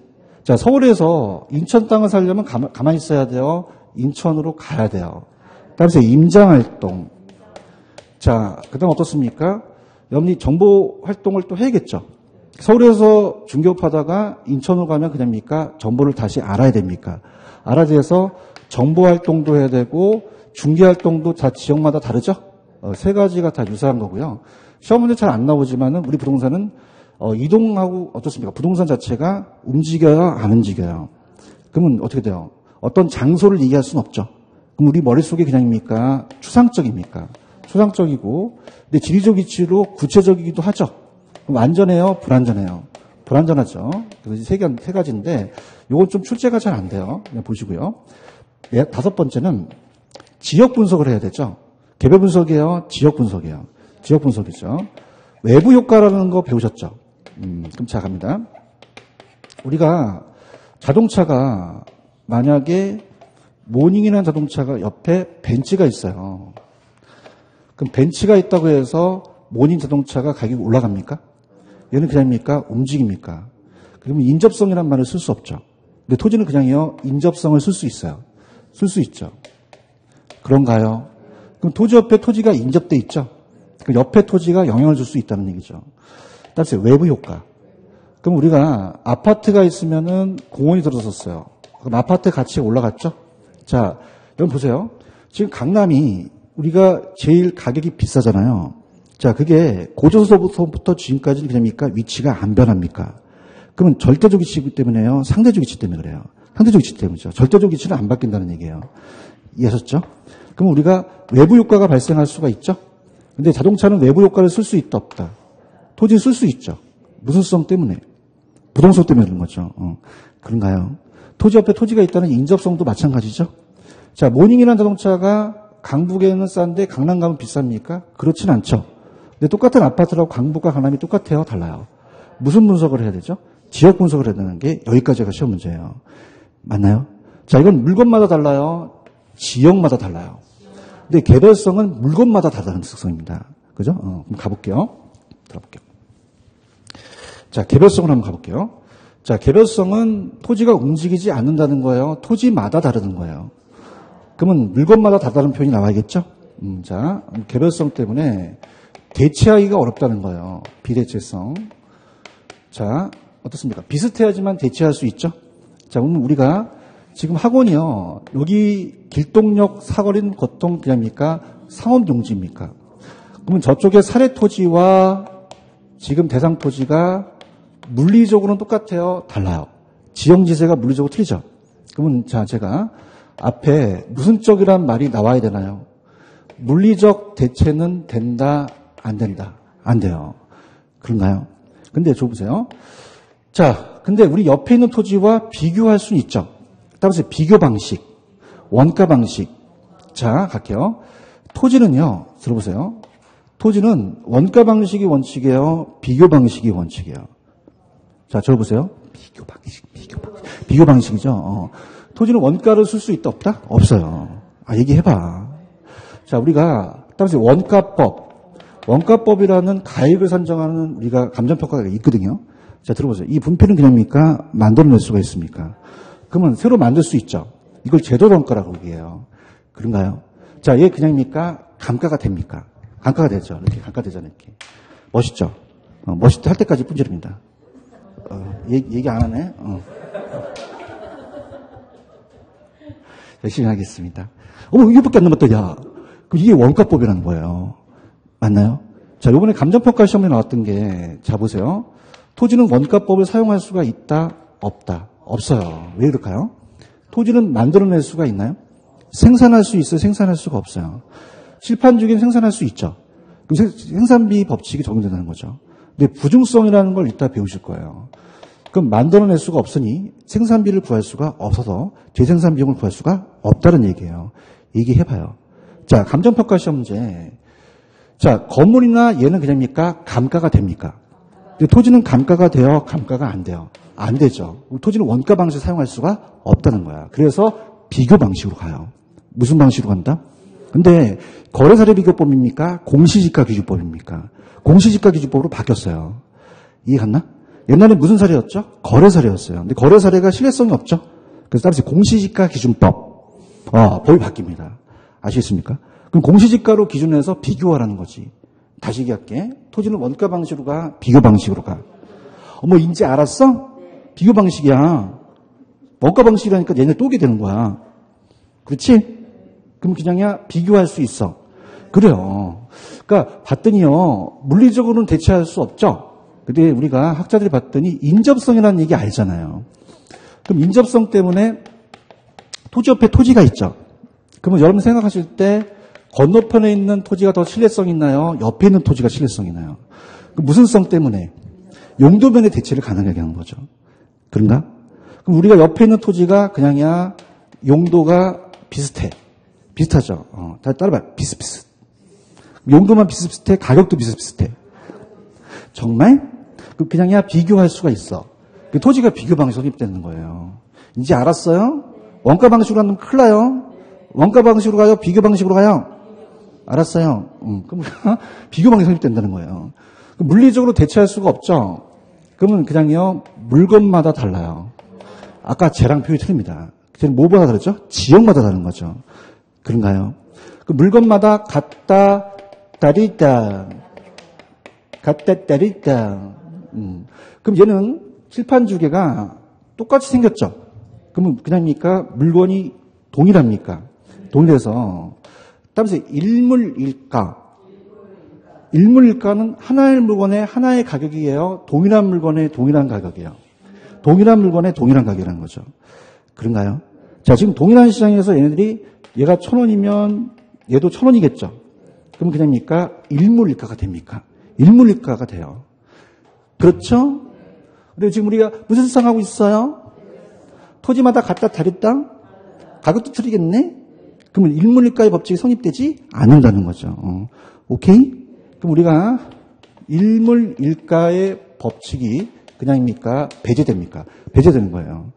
자, 서울에서 인천 땅을 살려면 가만히 있어야 돼요? 인천으로 가야 돼요. 따라서 임장활동. 자, 그 다음 어떻습니까? 여러분이 정보 활동을 또 해야겠죠. 서울에서 중개업하다가 인천으로 가면 그냥입니까? 정보를 다시 알아야 됩니까? 알아야 돼서 정보 활동도 해야 되고 중개 활동도 다 지역마다 다르죠? 세 가지가 다 유사한 거고요. 시험 문제 잘 안 나오지만은 우리 부동산은 이동하고 어떻습니까? 부동산 자체가 움직여요? 안 움직여요? 그러면 어떻게 돼요? 어떤 장소를 얘기할 수는 없죠. 그럼 우리 머릿속에 그냥입니까? 추상적입니까? 추상적이고, 근데 지리적 위치로 구체적이기도 하죠. 그럼 안전해요? 불안전해요? 불안전하죠. 그래서 세 가지인데, 요건 좀 출제가 잘 안 돼요. 그냥 보시고요. 네, 다섯 번째는 지역 분석을 해야 되죠. 개별 분석이에요? 지역 분석이에요? 지역 분석이죠. 외부 효과라는 거 배우셨죠? 그럼 자, 갑니다. 우리가 자동차가 만약에 모닝이라는 자동차가 옆에 벤츠가 있어요. 그럼 벤츠가 있다고 해서 모닝 자동차가 가격이 올라갑니까? 얘는 그냥입니까? 움직입니까? 그러면 인접성이라는 말을 쓸 수 없죠. 근데 토지는 그냥요, 인접성을 쓸 수 있어요. 쓸 수 있죠. 그런가요? 그럼 토지 옆에 토지가 인접돼 있죠. 그 옆에 토지가 영향을 줄 수 있다는 얘기죠. 따라서 외부 효과. 그럼 우리가 아파트가 있으면은 공원이 들어섰어요. 그럼 아파트 가치가 올라갔죠? 자, 여러분 보세요. 지금 강남이 우리가 제일 가격이 비싸잖아요. 자, 그게 고조서부터 지금까지는 그냥입니까? 위치가 안 변합니까? 그러면 절대적 위치 때문에요? 상대적 위치 때문에 그래요? 상대적 위치 때문이죠. 절대적 위치는 안 바뀐다는 얘기예요. 이해하셨죠? 그럼 우리가 외부 효과가 발생할 수가 있죠? 근데 자동차는 외부 효과를 쓸 수 있다, 없다? 토지는 쓸 수 있죠. 무슨 성 때문에? 부동성 때문에 그런 거죠. 그런가요? 토지 옆에 토지가 있다는 인접성도 마찬가지죠. 자, 모닝이라는 자동차가 강북에는 싼데 강남 가면 비쌉니까? 그렇진 않죠. 근데 똑같은 아파트라고 강북과 강남이 똑같아요? 달라요? 무슨 분석을 해야 되죠? 지역 분석을 해야 되는 게 여기까지가 시험 문제예요. 맞나요? 자, 이건 물건마다 달라요? 지역마다 달라요. 근데 개별성은 물건마다 다르다는 특성입니다. 그죠? 그럼 가볼게요. 들어볼게요. 자, 개별성을 한번 가볼게요. 자, 개별성은 토지가 움직이지 않는다는 거예요? 토지마다 다르는 거예요? 그러면 물건마다 다르다는 표현이 나와야겠죠? 자, 개별성 때문에 대체하기가 어렵다는 거예요. 비대체성. 자, 어떻습니까? 비슷해야지만 대체할 수 있죠? 자, 그럼 우리가 지금 학원이요. 여기 길동역 사거리는 보통 그냥입니까? 상업용지입니까? 그러면 저쪽에 사례 토지와 지금 대상 토지가 물리적으로는 똑같아요? 달라요? 지형지세가 물리적으로 틀리죠? 그러면 자, 제가 앞에 무슨 쪽이란 말이 나와야 되나요? 물리적 대체는 된다, 안 된다? 안 돼요. 그런가요? 근데 저 보세요. 자, 근데 우리 옆에 있는 토지와 비교할 수는 있죠. 따라서 비교 방식, 원가 방식. 자, 갈게요. 토지는요, 들어보세요. 토지는 원가 방식이 원칙이에요? 비교 방식이 원칙이에요? 자, 저를 보세요. 비교 방식이죠. 토지는 원가를 쓸 수 있다, 없다? 없어요. 얘기해봐. 자, 우리가, 따라서 원가법이라는 가액을 산정하는 우리가 감정평가가 있거든요. 자, 들어보세요. 이 분표는 그냥입니까? 만들어낼 수가 있습니까? 그러면 새로 만들 수 있죠. 이걸 제도원가라고 얘기해요. 그런가요? 자, 얘 그냥입니까? 감가가 됩니까? 감가가 되죠. 이렇게 감가되잖아요. 이렇게. 멋있죠? 멋있다 할 때까지 뿐입니다. 얘기 안 하네? 열심히 하겠습니다. 이게밖에 안 남았다, 야. 이게 원가법이라는 거예요. 맞나요? 자, 요번에 감정평가 시험에 나왔던 게, 자, 보세요. 토지는 원가법을 사용할 수가 있다, 없다? 없어요. 왜 그럴까요? 토지는 만들어낼 수가 있나요? 생산할 수 있어요? 생산할 수가 없어요. 실판주기는 생산할 수 있죠. 그럼 생산비 법칙이 적용된다는 거죠. 근데 부중성이라는 걸 이따 배우실 거예요. 그럼 만들어낼 수가 없으니 생산비를 구할 수가 없어서 재생산 비용을 구할 수가 없다는 얘기예요. 얘기해봐요. 자, 감정평가 시험 문제. 자, 건물이나 얘는 그냥입니까? 감가가 됩니까? 근데 토지는 감가가 돼요? 감가가 안 돼요? 안 되죠. 토지는 원가 방식을 사용할 수가 없다는 거야. 그래서 비교 방식으로 가요. 무슨 방식으로 간다? 근데 거래사례 비교법입니까? 공시지가 기준법입니까? 공시지가 기준법으로 바뀌었어요. 이해 갔나? 옛날에 무슨 사례였죠? 거래사례였어요. 근데 거래사례가 신뢰성이 없죠? 그래서 따라서 공시지가 기준법. 법이 바뀝니다. 아시겠습니까? 그럼 공시지가로 기준해서 비교하라는 거지. 다시 얘기할게. 토지는 원가 방식으로 가, 비교 방식으로 가. 이제 알았어? 비교 방식이야. 원가 방식이라니까 얘네 또 오게 되는 거야. 그렇지? 그럼 그냥이야 비교할 수 있어. 그래요. 그러니까 봤더니요. 물리적으로는 대체할 수 없죠. 근데 우리가 학자들이 봤더니 인접성이라는 얘기 알잖아요. 그럼 인접성 때문에 토지 옆에 토지가 있죠. 그러면 여러분 생각하실 때 건너편에 있는 토지가 더 신뢰성 있나요? 옆에 있는 토지가 신뢰성 있나요? 무슨 성 때문에? 용도면의 대체를 가능하게 하는 거죠. 그런가? 그럼 우리가 옆에 있는 토지가 그냥이야 용도가 비슷해. 비슷하죠. 다 따라봐. 비슷비슷. 용도만 비슷비슷해. 가격도 비슷비슷해. 정말? 그냥이야 비교할 수가 있어. 그 토지가 비교 방식으로 선입되는 거예요. 이제 알았어요? 원가 방식으로 하면 큰일 나요. 원가 방식으로 가요? 비교 방식으로 가요? 알았어요. 그럼 비교 방식으로 선입된다는 거예요. 물리적으로 대체할 수가 없죠. 그러면 그냥요 물건마다 달라요. 아까 쟤랑 표현이 틀립니다. 쟤는 뭐보다 다르죠? 지역마다 다른 거죠. 그런가요? 그 물건마다 같다, 다르다. 같다, 다르다. 그럼 얘는 칠판 주개가 똑같이 생겼죠? 그러면 그냥입니까? 물건이 동일합니까? 동일해서 따라서 일물일가. 일물일가는 하나의 물건에 하나의 가격이에요. 동일한 물건에 동일한 가격이에요. 동일한 물건에 동일한 가격이라는 거죠. 그런가요? 자, 지금 동일한 시장에서 얘네들이 얘가 1,000원이면 얘도 1,000원이겠죠. 그럼 그냥입니까? 일물일가가 됩니까? 일물일가가 돼요. 그렇죠? 근데 지금 우리가 무슨 상하고 있어요? 토지마다 같다 다르다? 가격도 틀리겠네? 그러면 일물일가의 법칙이 성립되지 않는다는 거죠. 오케이? 그럼 우리가 일물일가의 법칙이 그냥입니까? 배제됩니까? 배제되는 거예요.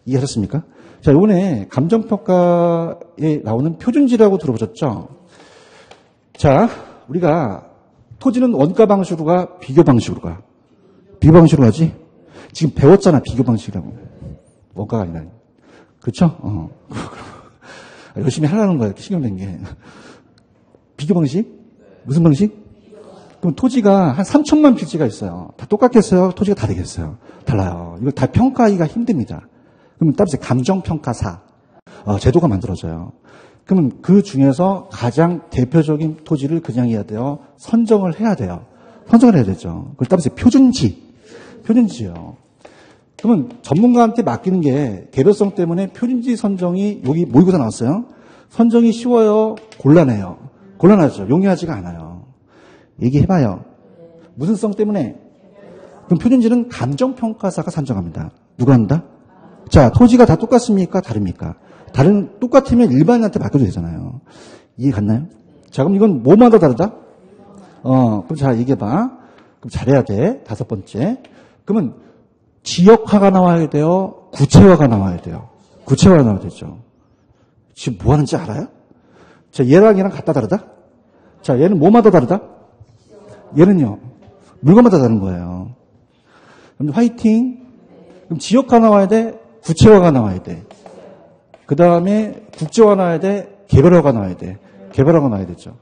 이해하셨습니까? 자, 이번에 감정평가에 나오는 표준지라고 들어보셨죠? 자, 우리가 토지는 원가 방식으로 가, 비교 방식으로 가. 비교 방식으로 가지? 지금 배웠잖아, 비교 방식이라고. 원가가 아니라. 그렇죠? 열심히 하라는 거야, 이렇게 신경 낸 게. 비교 방식? 무슨 방식? 그럼 토지가 한 3천만 필지가 있어요. 다 똑같겠어요? 토지가 다르겠어요? 달라요. 이걸 다 평가하기가 힘듭니다. 그러면 따라서 감정평가사 제도가 만들어져요. 그러면 그 중에서 가장 대표적인 토지를 그냥 해야 돼요. 선정을 해야 돼요. 선정을 해야 되죠. 그걸 따라서 표준지요. 그러면 전문가한테 맡기는 게 개별성 때문에 표준지 선정이 여기 모의고사 나왔어요. 선정이 쉬워요? 곤란해요? 곤란하죠. 용이하지가 않아요. 얘기해봐요. 무슨 성 때문에? 그럼 표준지는 감정평가사가 산정합니다. 누가 한다? 자, 토지가 다 똑같습니까? 다릅니까? 똑같으면 일반인한테 맡겨도 되잖아요. 이해 갔나요? 자, 그럼 이건 뭐마다 다르다? 그럼 자, 얘기해봐. 그럼 잘해야 돼. 5번째. 그러면 지역화가 나와야 돼요? 구체화가 나와야 돼요? 구체화가 나와야 되죠. 지금 뭐 하는지 알아요? 자, 얘랑 같다 다르다? 자, 얘는 뭐마다 다르다? 얘는요, 물건마다 다른 거예요. 그럼 화이팅. 그럼 지역화 나와야 돼? 구체화가 나와야 돼. 그 다음에 국제화 나와야 돼? 개별화가 나와야 돼. 개별화가 나와야 되죠.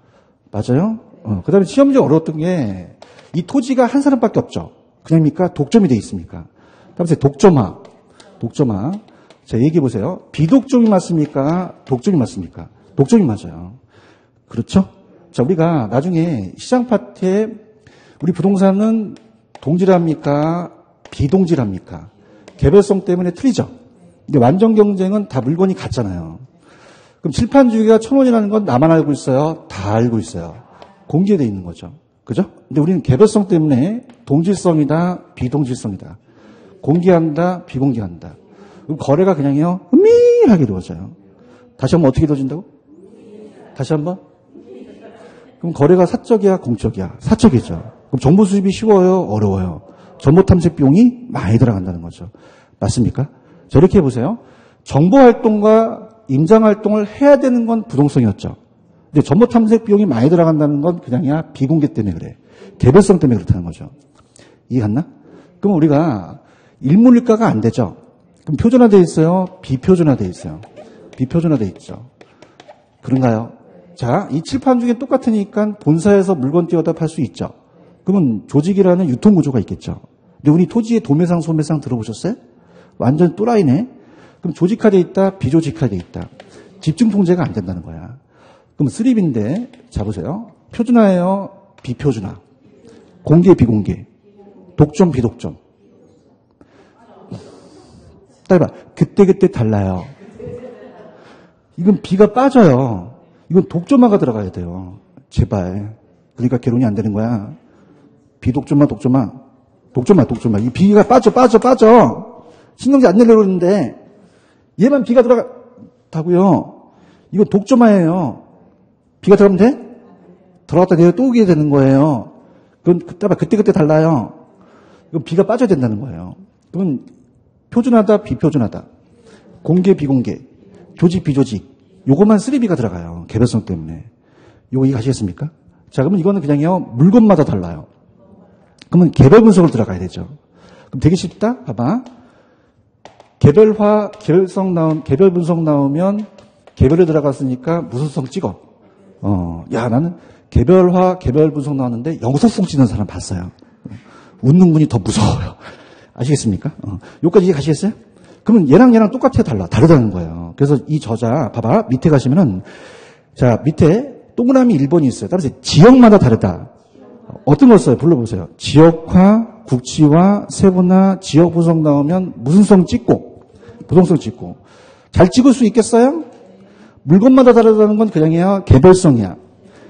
맞아요? 그 다음에 시험지 어려웠던 게, 이 토지가 한 사람밖에 없죠. 그냥입니까? 독점이 돼 있습니까? 다음에 독점화. 자, 얘기해 보세요. 비독점이 맞습니까? 독점이 맞습니까? 독점이 맞아요. 그렇죠? 자, 우리가 나중에 시장 파트에 우리 부동산은 동질합니까? 비동질합니까? 개별성 때문에 틀리죠? 근데 완전 경쟁은 다 물건이 같잖아요. 그럼 칠판주기가 1,000원이라는 건 나만 알고 있어요? 다 알고 있어요. 공개되어 있는 거죠. 그죠? 근데 우리는 개별성 때문에 동질성이다, 비동질성이다. 공개한다, 비공개한다. 그럼 거래가 그냥요, 은밀하게 이루어져요. 다시 한번 어떻게 이루어진다고? 다시 한번? 그럼 거래가 사적이야, 공적이야? 사적이죠. 그럼 정보 수집이 쉬워요, 어려워요? 정보 탐색 비용이 많이 들어간다는 거죠. 맞습니까? 자, 이렇게 해보세요. 정보 활동과 임장 활동을 해야 되는 건 부동성이었죠. 근데 정보 탐색 비용이 많이 들어간다는 건 그냥이야 비공개 때문에 그래. 개별성 때문에 그렇다는 거죠. 이해 갔나? 그럼 우리가 일물일가가 안 되죠. 그럼 표준화되어 있어요? 비표준화되어 있어요? 비표준화되어 있죠. 그런가요? 자, 이 칠판 중에 똑같으니까 본사에서 물건 띄워다 팔 수 있죠. 그러면 조직이라는 유통구조가 있겠죠. 근데 우리 토지의 도매상, 소매상 들어보셨어요? 완전 또라이네. 그럼 조직화되어 있다, 비조직화되어 있다. 집중 통제가 안 된다는 거야. 그럼 수립인데, 자 보세요. 표준화예요, 비표준화. 공개, 비공개. 독점, 비독점. 따라봐. 그때그때 달라요. 이건 비가 빠져요. 이건 독점화가 들어가야 돼요. 제발. 그러니까 개론이 안 되는 거야. 비독점화, 독점화. 이 비가 빠져. 신경질 안 내려고 그러는데, 얘만 비가 들어가다고요. 이거 독점화예요. 비가 들어가면 돼? 들어갔다 내려 또 오게 되는 거예요. 그건 그때 달라요. 이건 비가 빠져야 된다는 거예요. 그건 표준화다, 비표준화다. 공개, 비공개. 조직, 비조직. 요것만 3B가 들어가요. 개별성 때문에. 요거 이해가시겠습니까? 자, 그러면 이거는 그냥요, 물건마다 달라요. 그러면 개별 분석을 들어가야 되죠. 그럼 되게 쉽다? 봐봐. 개별 분석 나오면 개별에 들어갔으니까 무슨성 찍어. 나는 개별화, 개별 분석 나왔는데 영속성 찍는 사람 봤어요. 웃는 분이 더 무서워요. 아시겠습니까? 여기까지 이해가시겠어요? 그러면 얘랑 똑같아요, 다르다는 거예요. 그래서 이 저자, 봐봐. 밑에 가시면은, 자, 밑에 동그라미 1번이 있어요. 따라서 지역마다 다르다. 어떤 걸 써요? 불러보세요. 지역화, 국지화, 세분화, 지역 분석 나오면 무슨성 찍고, 부동성 찍고. 잘 찍을 수 있겠어요? 물건마다 다르다는 건 그냥이야, 개별성이야.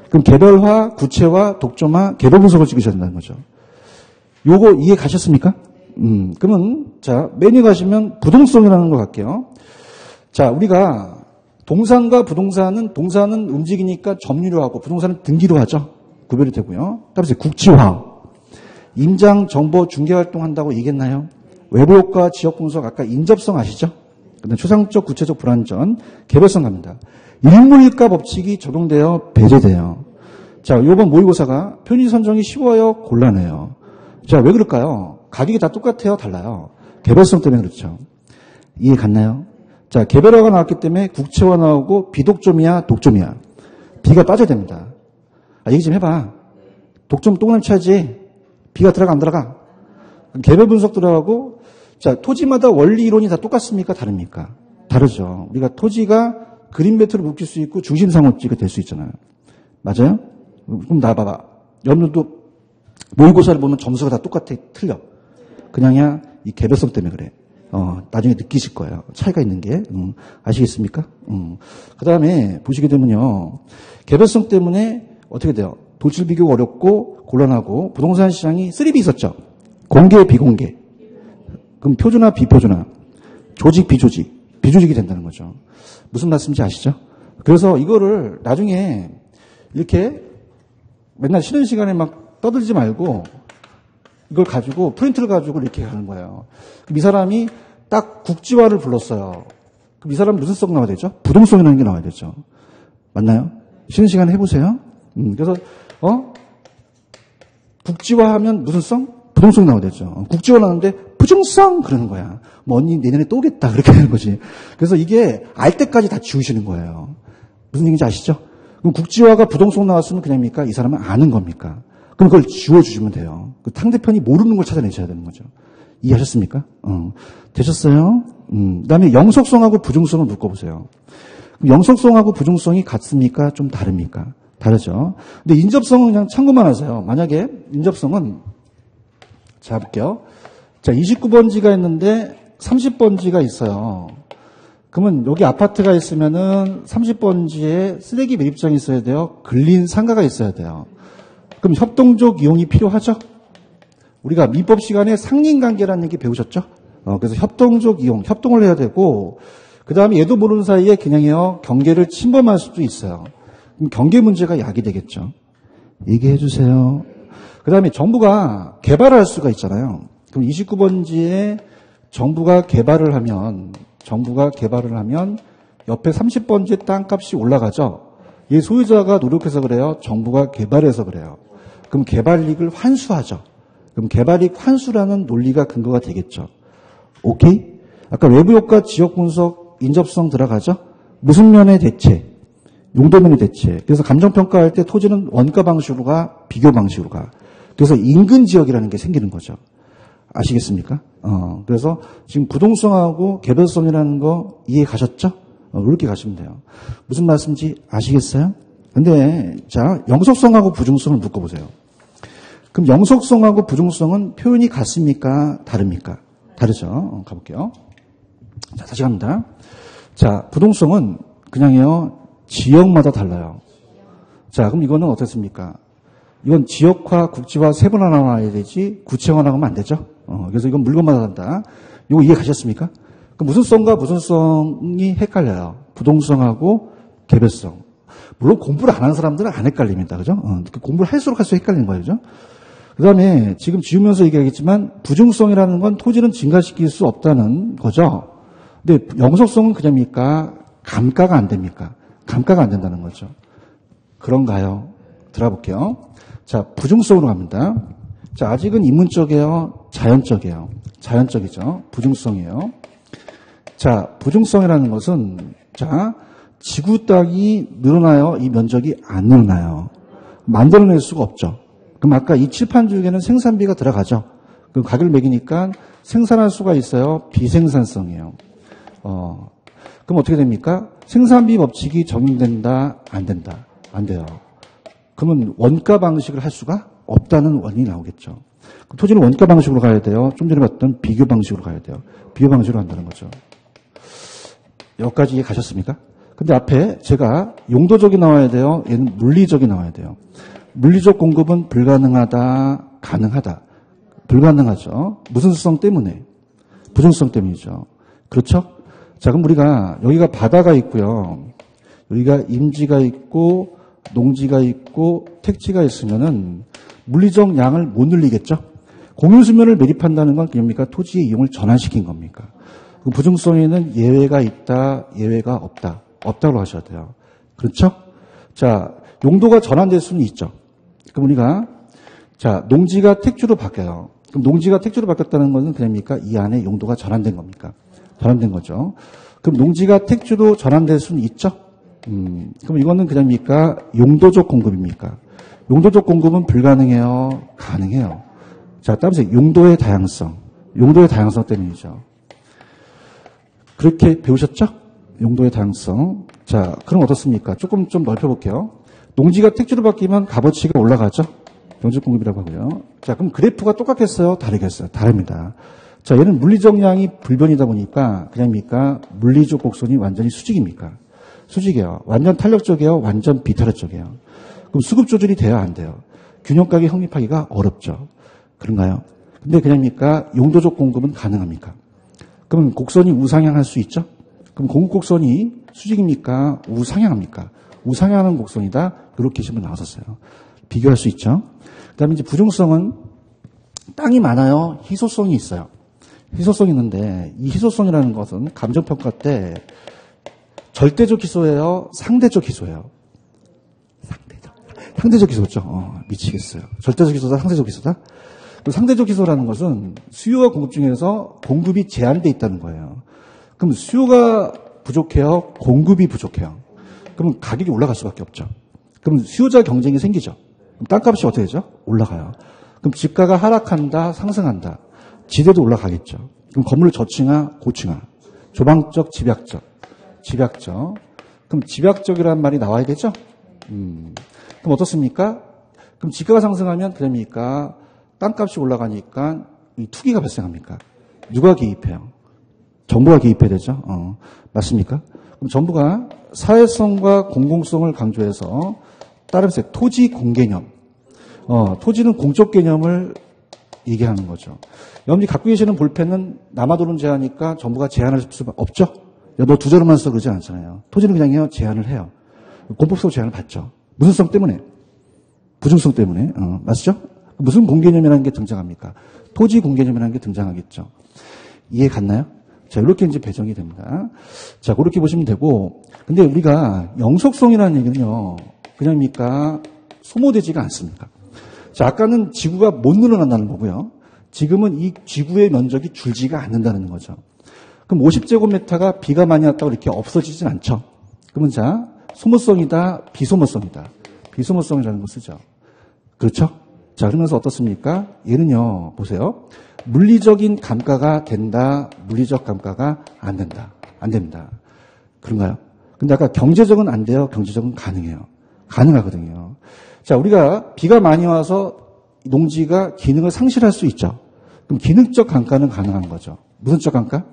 그럼 개별화, 구체화, 독점화, 개별 분석을 찍으셔야 된다는 거죠. 요거 이해 가셨습니까? 그러면, 자, 메뉴 가시면 부동성이라는 거 갈게요. 자, 우리가 동산과 부동산은, 동산은 움직이니까 점유로 하고, 부동산은 등기로 하죠. 구별이 되고요. 따라서 국지화. 임장, 정보, 중개 활동 한다고 얘기했나요? 외부 효과, 지역 분석, 아까 인접성 아시죠? 그다음 추상적, 구체적 불완전, 개별성 갑니다. 일물일가 법칙이 적용되어 배제돼요. 자, 요번 모의고사가 표준지 선정이 쉬워요, 곤란해요. 자, 왜 그럴까요? 가격이 다 똑같아요, 달라요. 개별성 때문에 그렇죠. 이해 갔나요? 자, 개별화가 나왔기 때문에 국체화 나오고 비독점이야, 독점이야. 비가 빠져야 됩니다. 얘기 좀 해봐. 독점 동그라미 쳐야지. 비가 들어가 안 들어가? 개별 분석 들어가고, 자, 토지마다 원리 이론이 다 똑같습니까? 다릅니까? 다르죠. 우리가 토지가 그린 벨트로 묶일 수 있고 중심상업지가 될 수 있잖아요. 맞아요? 그럼 나 봐봐. 여러분들도 모의고사를 보면 점수가 다 똑같아. 틀려. 그냥야 이 개별성 때문에 그래. 나중에 느끼실 거예요. 차이가 있는 게. 아시겠습니까? 그 다음에 보시게 되면요. 개별성 때문에 어떻게 돼요? 도출 비교가 어렵고 곤란하고 부동산 시장이 3B 있었죠. 공개, 비공개. 그럼 표준화, 비표준화. 조직, 비조직. 비조직이 된다는 거죠. 무슨 말씀인지 아시죠? 그래서 이거를 나중에 이렇게 맨날 쉬는 시간에 막 떠들지 말고 이걸 가지고 프린트를 가지고 이렇게 하는 거예요. 그럼 이 사람이 딱 국지화를 불렀어요. 그럼 그럼 이 사람은 무슨 성 나와야 되죠? 부동성이라는 게 나와야 되죠. 맞나요? 쉬는 시간에 해보세요. 그래서 국지화하면 무슨 성? 부동성 나와야 되죠. 국지화 나오는데 부정성 그러는 거야. 뭐 언니 내년에 또 오겠다 그렇게 하는 거지. 그래서 이게 알 때까지 다 지우시는 거예요. 무슨 얘기인지 아시죠? 그럼 국지화가 부동성 나왔으면 그냥입니까? 이 사람은 아는 겁니까? 그럼 그걸 지워주시면 돼요. 그 상대편이 모르는 걸 찾아내셔야 되는 거죠. 이해하셨습니까? 되셨어요? 그다음에 영속성하고 부중성을 묶어보세요. 그럼 영속성하고 부중성이 같습니까? 좀 다릅니까? 다르죠. 근데 인접성은 그냥 참고만 하세요. 만약에 인접성은 자 볼게요. 자 29번지가 있는데 30번지가 있어요. 그러면 여기 아파트가 있으면은 30번지에 쓰레기 매립장이 있어야 돼요. 근린 상가가 있어야 돼요. 그럼 협동적 이용이 필요하죠? 우리가 민법 시간에 상린관계라는 얘기 배우셨죠? 그래서 협동적 이용, 협동을 해야 되고, 그 다음에 얘도 모르는 사이에 그냥요, 경계를 침범할 수도 있어요. 그럼 경계 문제가 약이 되겠죠. 얘기해 주세요. 그 다음에 정부가 개발할 수가 있잖아요. 그럼 29번지에 정부가 개발을 하면 옆에 30번지의 땅값이 올라가죠. 얘 소유자가 노력해서 그래요? 정부가 개발해서 그래요? 그럼 개발이익을 환수하죠. 그럼 개발이익 환수라는 논리가 근거가 되겠죠. 오케이? 아까 외부효과, 지역분석, 인접성 들어가죠? 무슨 면의 대체? 용도면의 대체. 그래서 감정평가할 때 토지는 원가 방식으로 가, 비교 방식으로 가. 그래서 인근 지역이라는 게 생기는 거죠. 아시겠습니까? 그래서 지금 부동성하고 개별성이라는 거 이해 가셨죠? 이렇게 가시면 돼요. 무슨 말씀인지 아시겠어요? 근데, 자, 영속성하고 부중성을 묶어보세요. 그럼 영속성하고 부중성은 표현이 같습니까? 다릅니까? 다르죠. 가볼게요. 자, 다시 갑니다. 자, 부동성은 그냥요, 지역마다 달라요. 자, 그럼 이거는 어떻습니까? 이건 지역화, 국지화 세 번 하나 나와야 되지, 구체화 나가면 안 되죠? 그래서 이건 물건마다 다르다. 이거 이해 가셨습니까? 그럼 무슨 성과 무슨 성이 헷갈려요? 부동성하고 개별성. 물론 공부를 안 하는 사람들은 안 헷갈립니다. 그죠? 공부를 할수록 헷갈리는 거예요. 그죠? 그 다음에 지금 지우면서 얘기하겠지만 부중성이라는 건 토지는 증가시킬 수 없다는 거죠. 근데 영속성은 그냥입니까? 감가가 안 됩니까? 감가가 안 된다는 거죠. 그런가요? 들어볼게요. 자, 부중성으로 갑니다. 자, 아직은 인문적이에요? 자연적이에요? 자연적이죠. 부중성이에요. 자, 부중성이라는 것은, 자, 지구 땅이 늘어나요? 이 면적이 안 늘어나요? 만들어낼 수가 없죠. 그럼 아까 이 칠판 중에는 생산비가 들어가죠. 그럼 가격을 매기니까 생산할 수가 있어요? 비생산성이에요. 그럼 어떻게 됩니까? 생산비 법칙이 적용된다? 안 된다? 안 돼요. 그러면 원가 방식을 할 수가 없다는 원인이 나오겠죠. 토지는 원가 방식으로 가야 돼요. 좀 전에 봤던 비교 방식으로 가야 돼요. 비교 방식으로 한다는 거죠. 여기까지 이해 가셨습니까? 근데 앞에 제가 용도적이 나와야 돼요. 얘는 물리적이 나와야 돼요. 물리적 공급은 불가능하다, 가능하다. 불가능하죠. 무슨 수성 때문에? 부정성 때문이죠. 그렇죠? 자, 그럼 우리가 여기가 바다가 있고요. 여기가 임지가 있고 농지가 있고 택지가 있으면은 물리적 양을 못 늘리겠죠? 공유수면을 매립한다는 건 그럽니까? 토지의 이용을 전환시킨 겁니까? 그 부중성에는 예외가 있다, 예외가 없다. 없다고 하셔야 돼요. 그렇죠? 자, 용도가 전환될 수는 있죠. 그럼 우리가, 자, 농지가 택지로 바뀌어요. 그럼 농지가 택지로 바뀌었다는 것은 그럽니까? 이 안에 용도가 전환된 겁니까? 전환된 거죠. 그럼 농지가 택지로 전환될 수는 있죠? 그럼 이거는 그냥입니까? 용도적 공급입니까? 용도적 공급은 불가능해요? 가능해요. 자, 따라서 용도의 다양성. 용도의 다양성 때문이죠. 그렇게 배우셨죠? 용도의 다양성. 자, 그럼 어떻습니까? 조금 좀 넓혀볼게요. 농지가 택지로 바뀌면 값어치가 올라가죠? 용적 공급이라고 하고요. 자, 그럼 그래프가 똑같겠어요? 다르겠어요? 다릅니다. 자, 얘는 물리적 양이 불변이다 보니까 그냥입니까? 물리적 곡선이 완전히 수직입니까? 수직이에요. 완전 탄력적이에요? 완전 비탄력적이에요? 그럼 수급 조절이 돼야 안 돼요? 균형가게 성립하기가 어렵죠. 그런가요? 근데 그냥입니까? 용도적 공급은 가능합니까? 그러면 곡선이 우상향할 수 있죠? 그럼 공급 곡선이 수직입니까? 우상향합니까? 우상향하는 곡선이다. 이렇게 시험에 나왔었어요. 비교할 수 있죠? 그 다음에 이제 부중성은 땅이 많아요? 희소성이 있어요. 희소성이 있는데 이 희소성이라는 것은 감정평가 때 절대적 기소예요? 상대적 기소예요? 상대적 기소죠. 미치겠어요. 절대적 기소다, 상대적 기소다? 상대적 기소라는 것은 수요와 공급 중에서 공급이 제한돼 있다는 거예요. 그럼 수요가 부족해요? 공급이 부족해요? 그럼 가격이 올라갈 수밖에 없죠. 그럼 수요자 경쟁이 생기죠. 그럼 땅값이 어떻게 되죠? 올라가요. 그럼 집가가 하락한다, 상승한다. 지대도 올라가겠죠. 그럼 건물을 저층화, 고층화. 조방적, 집약적. 집약적. 그럼 집약적이라는 말이 나와야 되죠? 그럼 어떻습니까? 그럼 집가가 상승하면 그럽니까? 땅값이 올라가니까 이 투기가 발생합니까? 누가 개입해요? 정부가 개입해야 되죠? 맞습니까? 그럼 정부가 사회성과 공공성을 강조해서 따르면서 토지 공개념. 토지는 공적 개념을 얘기하는 거죠. 여러분이 갖고 계시는 볼펜은 남아도는 제하니까 정부가 제한할 수 없죠? 야, 너 두 자루만 써 그러지 않잖아요. 토지는 그냥 제한을 해요. 공법상 제한을 받죠. 무슨 성 때문에? 부증성 때문에. 맞죠? 무슨 공개념이라는 게 등장합니까? 토지 공개념이라는 게 등장하겠죠. 이해 갔나요? 자, 이렇게 이제 배정이 됩니다. 자, 그렇게 보시면 되고, 근데 우리가 영속성이라는 얘기는요, 그냥입니까? 소모되지가 않습니까? 자, 아까는 지구가 못 늘어난다는 거고요. 지금은 이 지구의 면적이 줄지가 않는다는 거죠. 그럼 50제곱미터가 비가 많이 왔다고 이렇게 없어지진 않죠. 그러면 자, 소모성이다, 비소모성이다. 비소모성이라는 거 쓰죠. 그렇죠? 자, 그러면서 어떻습니까? 얘는요, 보세요. 물리적인 감가가 된다, 물리적 감가가 안 된다. 안 됩니다. 그런가요? 근데 아까 경제적은 안 돼요, 경제적은 가능해요. 가능하거든요. 자, 우리가 비가 많이 와서 농지가 기능을 상실할 수 있죠. 그럼 기능적 감가는 가능한 거죠. 무슨 적 감가?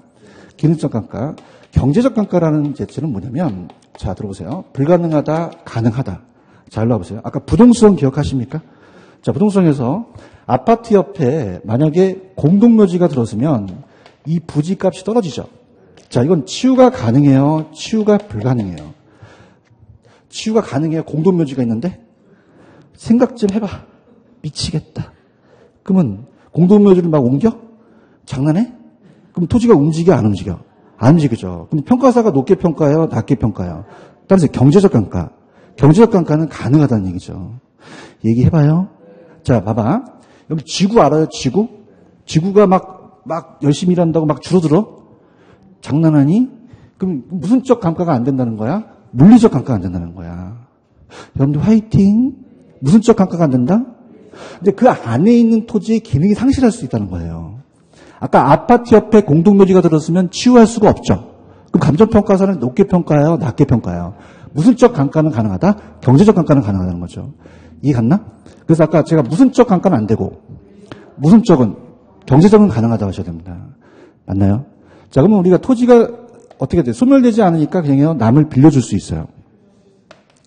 기능적 감가. 경제적 감가라는 재체는 뭐냐면, 자, 들어보세요. 불가능하다, 가능하다. 자, 일로 와보세요. 아까 부동성 기억하십니까? 자, 부동성에서 아파트 옆에 만약에 공동묘지가 들어서면 이 부지 값이 떨어지죠. 자, 이건 치유가 가능해요? 치유가 불가능해요? 치유가 가능해요? 공동묘지가 있는데? 생각 좀 해봐. 미치겠다. 그러면 공동묘지를 막 옮겨? 장난해? 그럼 토지가 움직여, 안 움직여? 안 움직이죠. 그럼 평가사가 높게 평가해요? 낮게 평가해요? 따라서 경제적 감가. 경제적 감가는 가능하다는 얘기죠. 얘기해봐요. 자, 봐봐. 여기 지구 알아요? 지구? 지구가 막 열심히 일한다고 막 줄어들어? 장난하니? 그럼 무슨적 감가가 안 된다는 거야? 물리적 감가가 안 된다는 거야. 여러분들 화이팅! 무슨적 감가가 안 된다? 근데 그 안에 있는 토지의 기능이 상실할 수 있다는 거예요. 아까 아파트 옆에 공동묘지가 들었으면 치유할 수가 없죠. 그럼 감정평가사는 높게 평가해요? 낮게 평가해요? 무슨적 감가는 가능하다? 경제적 감가는 가능하다는 거죠. 이해 갔나? 그래서 아까 제가 무슨적 감가는 안 되고 무슨적은 경제적은 가능하다고 하셔야 됩니다. 맞나요? 자, 그러면 우리가 토지가 어떻게 돼요? 소멸되지 않으니까 그냥 남을 빌려줄 수 있어요.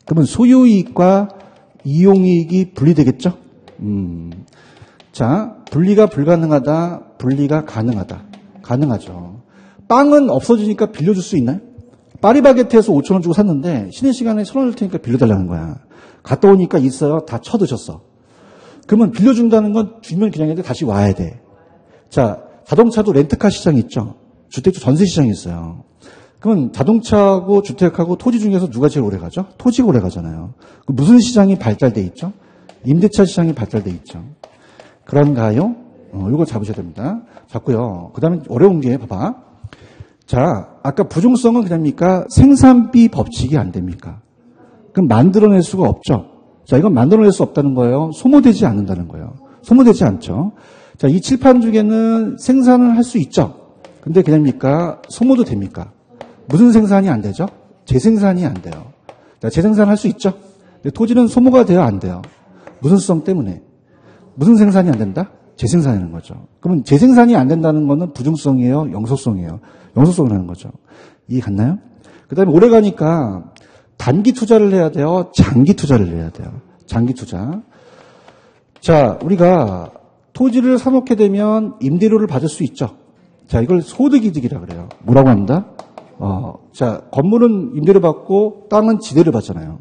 그러면 소유이익과 이용이익이 분리되겠죠? 자, 분리가 불가능하다, 분리가 가능하다. 가능하죠. 빵은 없어지니까 빌려줄 수 있나요? 파리바게트에서 5,000원 주고 샀는데 쉬는 시간에 1,000원 줄 테니까 빌려달라는 거야. 갔다 오니까 있어요. 다 쳐드셨어. 그러면 빌려준다는 건 주면 그냥 해도 다시 와야 돼. 자, 자동차도 렌트카 시장이 있죠. 주택도 전세 시장이 있어요. 그러면 자동차하고 주택하고 토지 중에서 누가 제일 오래 가죠? 토지가 오래 가잖아요. 무슨 시장이 발달돼 있죠? 임대차 시장이 발달돼 있죠. 그런가요? 이거 잡으셔야 됩니다. 잡고요. 그 다음에 어려운 게 봐봐. 자, 아까 부종성은 그냥입니까? 생산비 법칙이 안 됩니까? 그럼 만들어낼 수가 없죠. 자, 이건 만들어낼 수 없다는 거예요. 소모되지 않는다는 거예요. 소모되지 않죠. 자, 이 칠판 중에는 생산을 할 수 있죠. 근데 그냥입니까? 소모도 됩니까? 무슨 생산이 안 되죠? 재생산이 안 돼요. 자, 재생산 할 수 있죠. 근데 토지는 소모가 돼요, 안 돼요? 무슨 수성 때문에? 무슨 생산이 안 된다? 재생산이라는 거죠. 그러면 재생산이 안 된다는 거는 부중성이에요? 영속성이에요? 영속성이라는 거죠. 이해 갔나요? 그 다음에 오래 가니까 단기 투자를 해야 돼요? 장기 투자를 해야 돼요? 장기 투자. 자, 우리가 토지를 사놓게 되면 임대료를 받을 수 있죠. 자, 이걸 소득이득이라 그래요. 뭐라고 합니다? 자, 건물은 임대료 받고 땅은 지대를 받잖아요.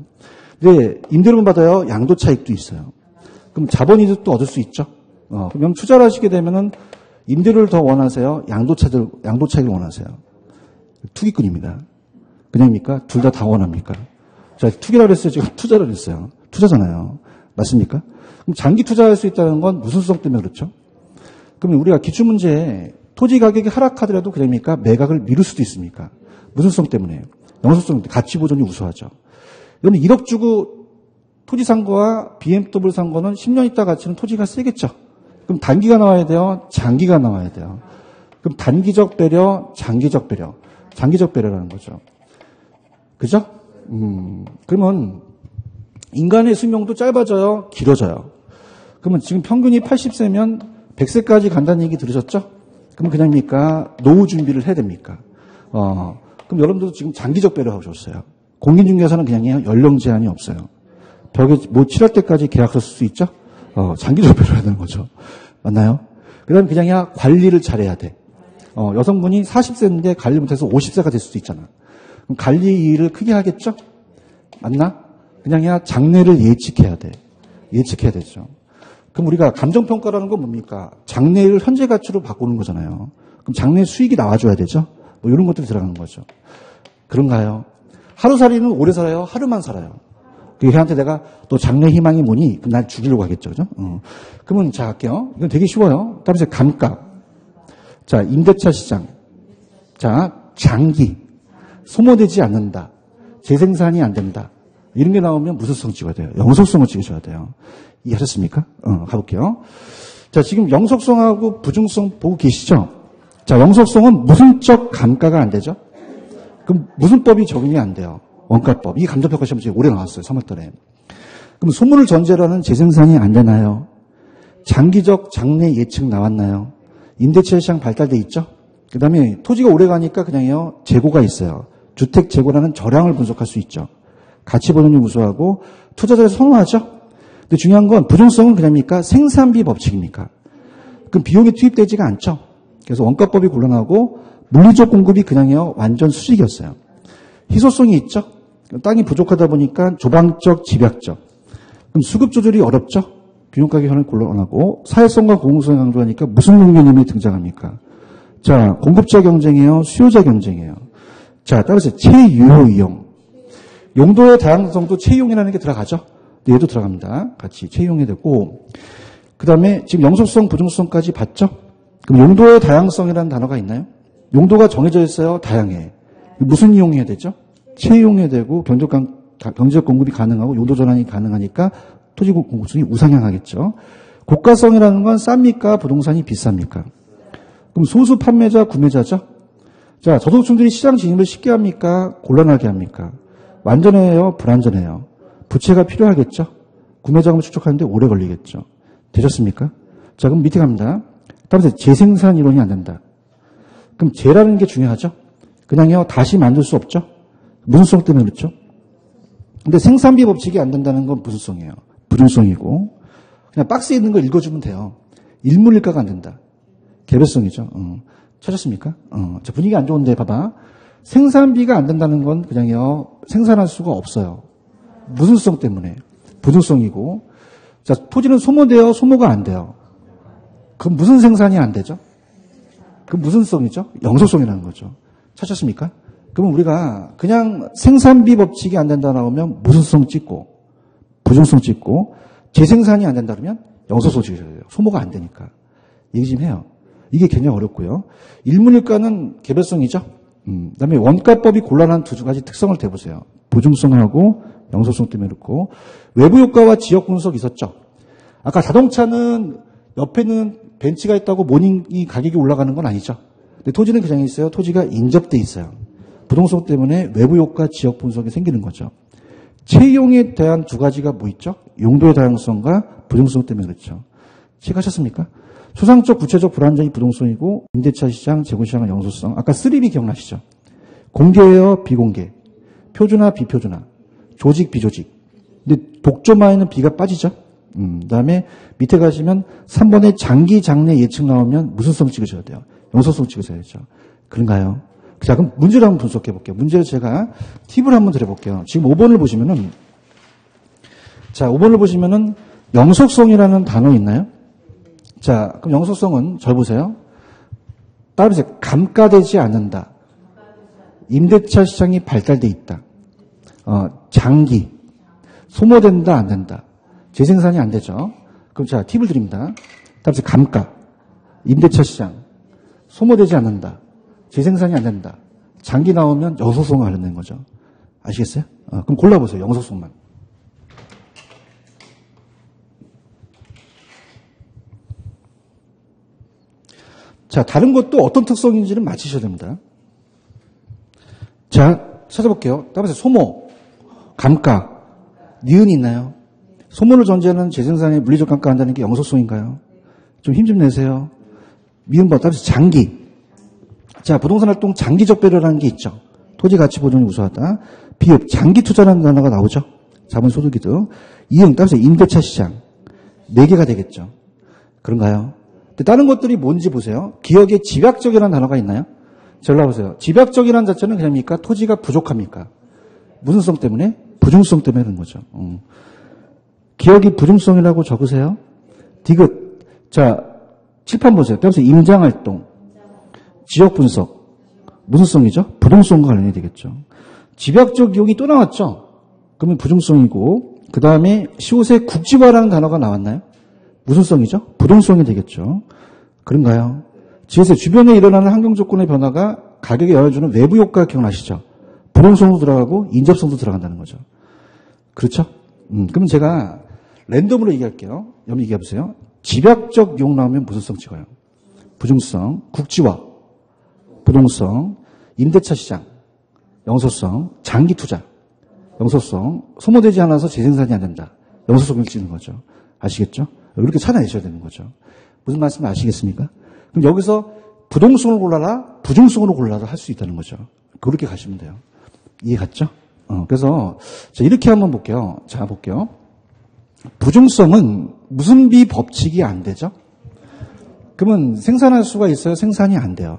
근데 임대료만 받아요? 양도 차익도 있어요. 그럼 자본이득도 얻을 수 있죠. 그럼 투자를 하시게 되면은 임대료를 더 원하세요? 양도 차익을 원하세요? 투기꾼입니다. 그냥입니까? 둘 다 원합니까? 자, 투기라고 했어요. 지금 투자를 했어요. 투자잖아요. 맞습니까? 그럼 장기 투자할 수 있다는 건 무슨 수성 때문에 그렇죠? 그러면 우리가 기출문제에 토지 가격이 하락하더라도 그냥입니까? 매각을 미룰 수도 있습니까? 무슨 수성 때문에? 영속성 때문에. 가치 보존이 우수하죠. 이거는 1억 주고 토지 산 거와 BMW 산 거는 10년 있다 가치는 토지가 세겠죠. 그럼 단기가 나와야 돼요? 장기가 나와야 돼요? 그럼 단기적 배려, 장기적 배려. 장기적 배려라는 거죠. 그죠? 그러면 인간의 수명도 짧아져요? 길어져요? 그러면 지금 평균이 80세면 100세까지 간다는 얘기 들으셨죠? 그럼 그냥입니까? 노후 준비를 해야 됩니까? 그럼 여러분들도 지금 장기적 배려하고 줬어요. 공인중개사는 그냥요, 연령 제한이 없어요. 벽에 뭐 칠할 때까지 계약서 쓸 수 있죠? 장기적 배려해야 되는 거죠. 맞나요? 그 다음에 그냥야 관리를 잘해야 돼. 여성분이 40세인데 관리 못해서 50세가 될 수도 있잖아. 그럼 관리 일을 크게 하겠죠? 맞나? 그냥야 장래를 예측해야 돼. 예측해야 되죠. 그럼 우리가 감정평가라는 건 뭡니까? 장래를 현재 가치로 바꾸는 거잖아요. 그럼 장래 수익이 나와줘야 되죠? 뭐 이런 것들이 들어가는 거죠. 그런가요? 하루살이는 오래 살아요? 하루만 살아요? 걔한테 내가 또 장래 희망이 뭐니? 그럼 날 죽이려고 하겠죠. 그죠? 그러면 자, 할게요. 이건 되게 쉬워요. 다음에 감가. 자, 임대차 시장. 자, 장기. 소모되지 않는다. 재생산이 안 된다. 이런 게 나오면 무슨 성 찍어야 돼요? 영속성을 찍으셔야 돼요. 이해하셨습니까? 가볼게요. 자, 지금 영속성하고 부중성 보고 계시죠? 자, 영속성은 무슨적 감가가 안 되죠? 그럼 무슨 법이 적용이 안 돼요? 원가법. 이게 감정평가 시험에 올해 나왔어요. 3월달에. 그럼 소물을 전제로 하는 재생산이 안 되나요? 장기적 장래 예측 나왔나요? 임대차 시장 발달돼 있죠? 그 다음에 토지가 오래 가니까 그냥요, 재고가 있어요. 주택 재고라는 저량을 분석할 수 있죠. 가치 보존이 우수하고 투자자를 선호하죠? 근데 중요한 건 부정성은 그냥입니까? 생산비 법칙입니까? 그럼 비용이 투입되지가 않죠? 그래서 원가법이 곤란하고 물리적 공급이 그냥요, 완전 수직이었어요. 희소성이 있죠? 땅이 부족하다 보니까 조방적, 집약적. 그럼 수급 조절이 어렵죠? 균형가격 현황이 곤란하고 사회성과 공공성을 강조하니까 무슨 국민님이 등장합니까? 자, 공급자 경쟁이에요? 수요자 경쟁이에요? 자, 따라서 체유효 이용. 용도의 다양성도 체이용이라는 게 들어가죠? 얘도 들어갑니다. 같이 체이용이 되고. 그 다음에 지금 영속성, 부중성까지 봤죠? 그럼 용도의 다양성이라는 단어가 있나요? 용도가 정해져 있어요? 다양해. 무슨 이용해야 되죠? 체이용해야 되고 경제적 공급이 가능하고 용도 전환이 가능하니까 토지 공급성이 우상향하겠죠. 고가성이라는 건 쌉니까? 부동산이 비쌉니까? 그럼 소수 판매자, 구매자죠? 자, 저소득층들이 시장 진입을 쉽게 합니까? 곤란하게 합니까? 완전해요? 불완전해요? 부채가 필요하겠죠? 구매자금을 축적하는데 오래 걸리겠죠? 되셨습니까? 자, 그럼 밑에 갑니다. 다음에 재생산 이론이 안 된다. 그럼 재라는 게 중요하죠? 그냥요, 다시 만들 수 없죠? 무슨 성 때문에 그렇죠? 근데 생산비 법칙이 안 된다는 건 무슨 성이에요? 부중성이고, 그냥 박스에 있는 걸 읽어주면 돼요. 일물일가가 안 된다. 개별성이죠. 찾았습니까? 자, 분위기 안 좋은데 봐봐. 생산비가 안 된다는 건 그냥요, 생산할 수가 없어요. 무슨 성 때문에? 부중성이고. 자, 토지는 소모돼요? 소모가 안 돼요? 그럼 무슨 생산이 안 되죠? 그럼 무슨 성이죠? 영속성이라는 거죠. 찾았습니까? 그러면 우리가 그냥 생산비 법칙이 안 된다 나오면 무슨 성 찍고, 부중성 찍고, 재생산이 안 된다 그러면 영속성 찍어야 돼요. 소모가 안 되니까. 얘기 좀 해요. 이게 굉장히 어렵고요. 일문일가는 개별성이죠. 그다음에 원가법이 곤란한 두 가지 특성을 대보세요. 부중성하고 영속성 때문에 그렇고, 외부 효과와 지역 분석 있었죠. 아까 자동차는 옆에는 벤츠가 있다고 모닝이 가격이 올라가는 건 아니죠. 근데 토지는 그냥 있어요. 토지가 인접돼 있어요. 부동성 때문에 외부 효과, 지역 분석이 생기는 거죠. 채용에 대한 두 가지가 뭐 있죠? 용도의 다양성과 부동성 때문에 그렇죠. 체크하셨습니까? 추상적, 구체적, 불안정이 부동성이고, 임대차 시장, 재고시장은 영속성. 아까 3B 기억나시죠? 공개예요, 비공개. 표준화, 비표준화. 조직, 비조직. 근데 독점화에는 비가 빠지죠? 그 다음에 밑에 가시면 3번에 장기, 장래 예측 나오면 무슨 성 찍으셔야 돼요? 영속성 찍으셔야 되죠. 그런가요? 자, 그럼 문제를 한번 분석해 볼게요. 문제를 제가 팁을 한번 드려볼게요. 지금 5번을 보시면은, 자, 5번을 보시면은 영속성이라는 단어 있나요? 자, 그럼 영속성은 잘 보세요. 따라서 감가되지 않는다. 임대차 시장이 발달돼 있다. 장기. 소모된다, 안 된다. 재생산이 안 되죠. 그럼 자, 팁을 드립니다. 다음에 감가. 임대차 시장. 소모되지 않는다. 재생산이 안 된다. 장기 나오면 영속성을 관련된 거죠. 아시겠어요? 그럼 골라보세요. 영속성만. 자, 다른 것도 어떤 특성인지는 맞히셔야 됩니다. 자, 찾아볼게요. 다음에 소모, 감가, 니은이 있나요? 소모를 전제하는 재생산에 물리적 감가한다는 게 영속성인가요? 좀 힘 좀 내세요. 미음번, 다음에 장기. 자, 부동산 활동 장기적 배려라는 게 있죠. 토지 가치 보존이 우수하다. 비읍, 장기 투자라는 단어가 나오죠. 자본 소득이 등. 이응, 따라서 임대차 시장. 4개가 되겠죠. 그런가요? 근데 다른 것들이 뭔지 보세요. 기억에 집약적이라는 단어가 있나요? 잘 나보세요. 집약적이라는 자체는 그냥입니까? 토지가 부족합니까? 무슨 성 때문에? 부중성 때문에 그런 거죠. 기억이 부중성이라고 적으세요. 디귿. 자, 칠판 보세요. 따라서 임장활동, 지역분석. 무슨 성이죠? 부동성과 관련이 되겠죠. 집약적 이용이 또 나왔죠? 그러면 부중성이고, 그 다음에 시옷에 국지화라는 단어가 나왔나요? 무슨 성이죠? 부동성이 되겠죠. 그런가요? 지에서 주변에 일어나는 환경 조건의 변화가 가격에 영향을 주는 외부 효과 기억나시죠? 부동성도 들어가고 인접성도 들어간다는 거죠. 그렇죠? 그럼 제가 랜덤으로 얘기할게요. 여러분 얘기해 보세요. 집약적 이용 나오면 무슨 성 찍어요? 부중성, 국지화, 부동성, 임대차 시장, 영소성, 장기 투자, 영소성, 소모되지 않아서 재생산이 안 된다. 영소성을 찍는 거죠. 아시겠죠? 이렇게 찾아내셔야 되는 거죠. 무슨 말씀인지 아시겠습니까? 그럼 여기서 부동성을 골라라, 부중성으로 골라라 할 수 있다는 거죠. 그렇게 가시면 돼요. 이해 갔죠? 그래서 자, 이렇게 한번 볼게요. 자, 볼게요. 부중성은 무슨 비 법칙이 안 되죠? 그러면 생산할 수가 있어요? 생산이 안 돼요.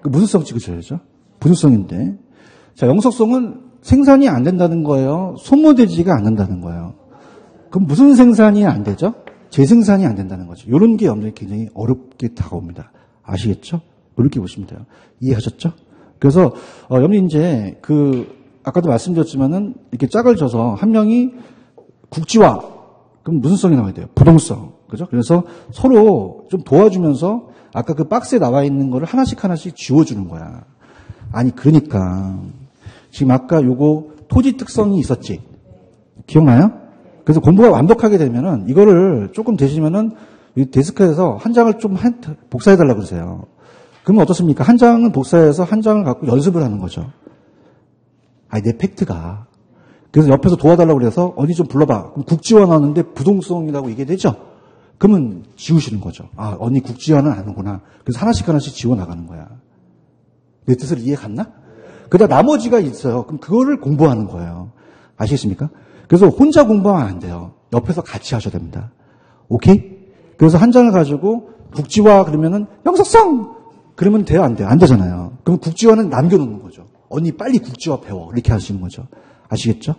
무슨 성 찍으셔야죠? 부중성인데. 자, 영속성은 생산이 안 된다는 거예요? 소모되지가 않는다는 거예요. 그럼 무슨 생산이 안 되죠? 재생산이 안 된다는 거죠. 이런 게 여러분들이 굉장히 어렵게 다가옵니다. 아시겠죠? 이렇게 보시면 돼요. 이해하셨죠? 그래서 여러분이 이제 아까도 말씀드렸지만은 이렇게 짝을 져서 한 명이 국지화, 그럼 무슨 성이 나와야 돼요? 부동성. 그죠? 그래서 서로 좀 도와주면서 아까 그 박스에 나와 있는 거를 하나씩 지워주는 거야. 아니, 그러니까. 지금 아까 요거 토지 특성이 있었지? 기억나요? 그래서 공부가 완벽하게 되면은 이거를 조금 되시면은 이 데스크에서 한 장을 좀 복사해달라고 그러세요. 그러면 어떻습니까? 한 장은 복사해서 한 장을 갖고 연습을 하는 거죠. 아니, 내 팩트가. 그래서 옆에서 도와달라고 그래서 언니 좀 불러봐. 그럼 국지화 나왔는데 부동성이라고 얘기되죠? 그러면 지우시는 거죠. 아, 언니 국지화는 아는구나. 그래서 하나씩 지워 나가는 거야. 내 뜻을 이해 갔나? 그다음 나머지가 있어요. 그럼 그거를 공부하는 거예요. 아시겠습니까? 그래서 혼자 공부하면 안 돼요. 옆에서 같이 하셔야 됩니다. 오케이? 그래서 한 장을 가지고 국지화 그러면은 영속성! 그러면 돼요? 안 돼요? 안 되잖아요. 그럼 국지화는 남겨놓는 거죠. 언니 빨리 국지화 배워. 이렇게 하시는 거죠. 아시겠죠?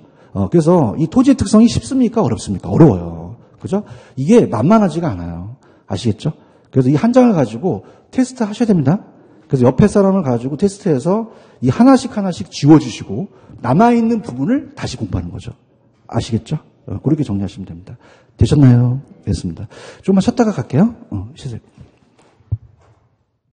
그래서 이 토지의 특성이 쉽습니까? 어렵습니까? 어려워요. 그죠? 이게 만만하지가 않아요. 아시겠죠? 그래서 이 한 장을 가지고 테스트 하셔야 됩니다. 그래서 옆에 사람을 가지고 테스트해서 이 하나씩 지워주시고 남아있는 부분을 다시 공부하는 거죠. 아시겠죠? 그렇게 정리하시면 됩니다. 되셨나요? 됐습니다. 조금만 쉬었다가 갈게요. 쉬세요.